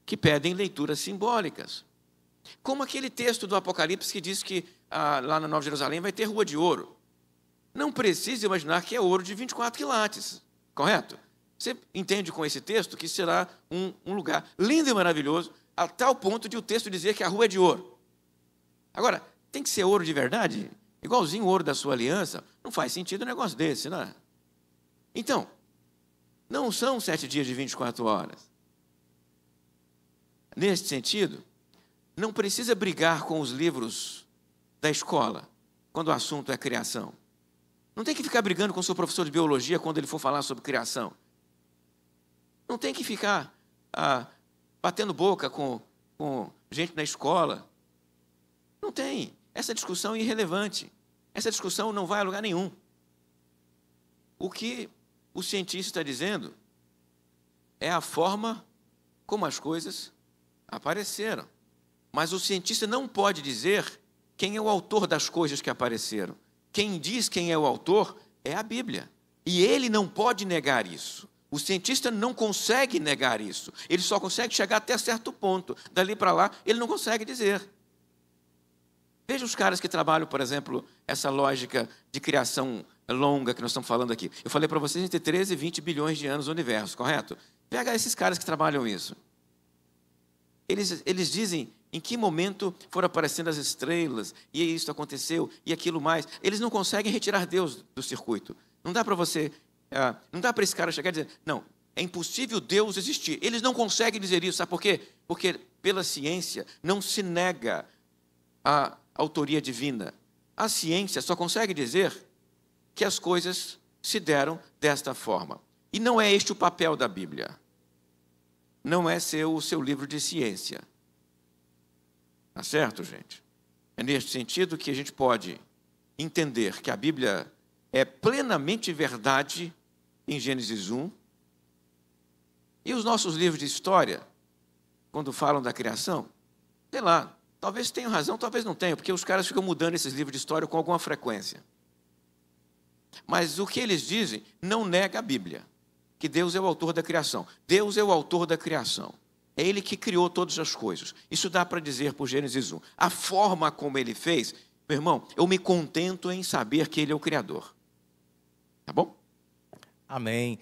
que pedem leituras simbólicas. Como aquele texto do Apocalipse que diz que lá na Nova Jerusalém vai ter rua de ouro. Não precisa imaginar que é ouro de 24 quilates, correto? Você entende com esse texto que será um lugar lindo e maravilhoso, a tal ponto de o texto dizer que a rua é de ouro. Agora, tem que ser ouro de verdade? Igualzinho o ouro da sua aliança? Não faz sentido um negócio desse, não é? Então, não são 7 dias de 24 horas. Neste sentido, não precisa brigar com os livros da escola, quando o assunto é criação. Não tem que ficar brigando com o seu professor de biologia quando ele for falar sobre criação. Não tem que ficar batendo boca com gente na escola. Não tem. Essa discussão é irrelevante. Essa discussão não vai a lugar nenhum. O que o cientista está dizendo é a forma como as coisas apareceram. Mas o cientista não pode dizer quem é o autor das coisas que apareceram. Quem diz quem é o autor é a Bíblia. E ele não pode negar isso. O cientista não consegue negar isso. Ele só consegue chegar até certo ponto. Dali para lá, ele não consegue dizer. Veja os caras que trabalham, por exemplo, essa lógica de criação longa que nós estamos falando aqui. Eu falei para vocês entre 13 e 20 bilhões de anos no universo, correto? Pega esses caras que trabalham isso. Eles dizem em que momento foram aparecendo as estrelas, e isso aconteceu, e aquilo mais. Eles não conseguem retirar Deus do circuito. Não dá para você... não dá para esse cara chegar e dizer, não, é impossível Deus existir. Eles não conseguem dizer isso, sabe por quê? Porque pela ciência não se nega a autoria divina. A ciência só consegue dizer que as coisas se deram desta forma. E não é este o papel da Bíblia. Não é o seu livro de ciência. Tá certo, gente? É neste sentido que a gente pode entender que a Bíblia é plenamente verdade em Gênesis 1. E os nossos livros de história, quando falam da criação, sei lá, talvez tenham razão, talvez não tenham, porque os caras ficam mudando esses livros de história com alguma frequência. Mas o que eles dizem não nega a Bíblia, que Deus é o autor da criação. Deus é o autor da criação. É Ele que criou todas as coisas. Isso dá para dizer por Gênesis 1. A forma como Ele fez, meu irmão, eu me contento em saber que Ele é o Criador. Tá bom?
Amém.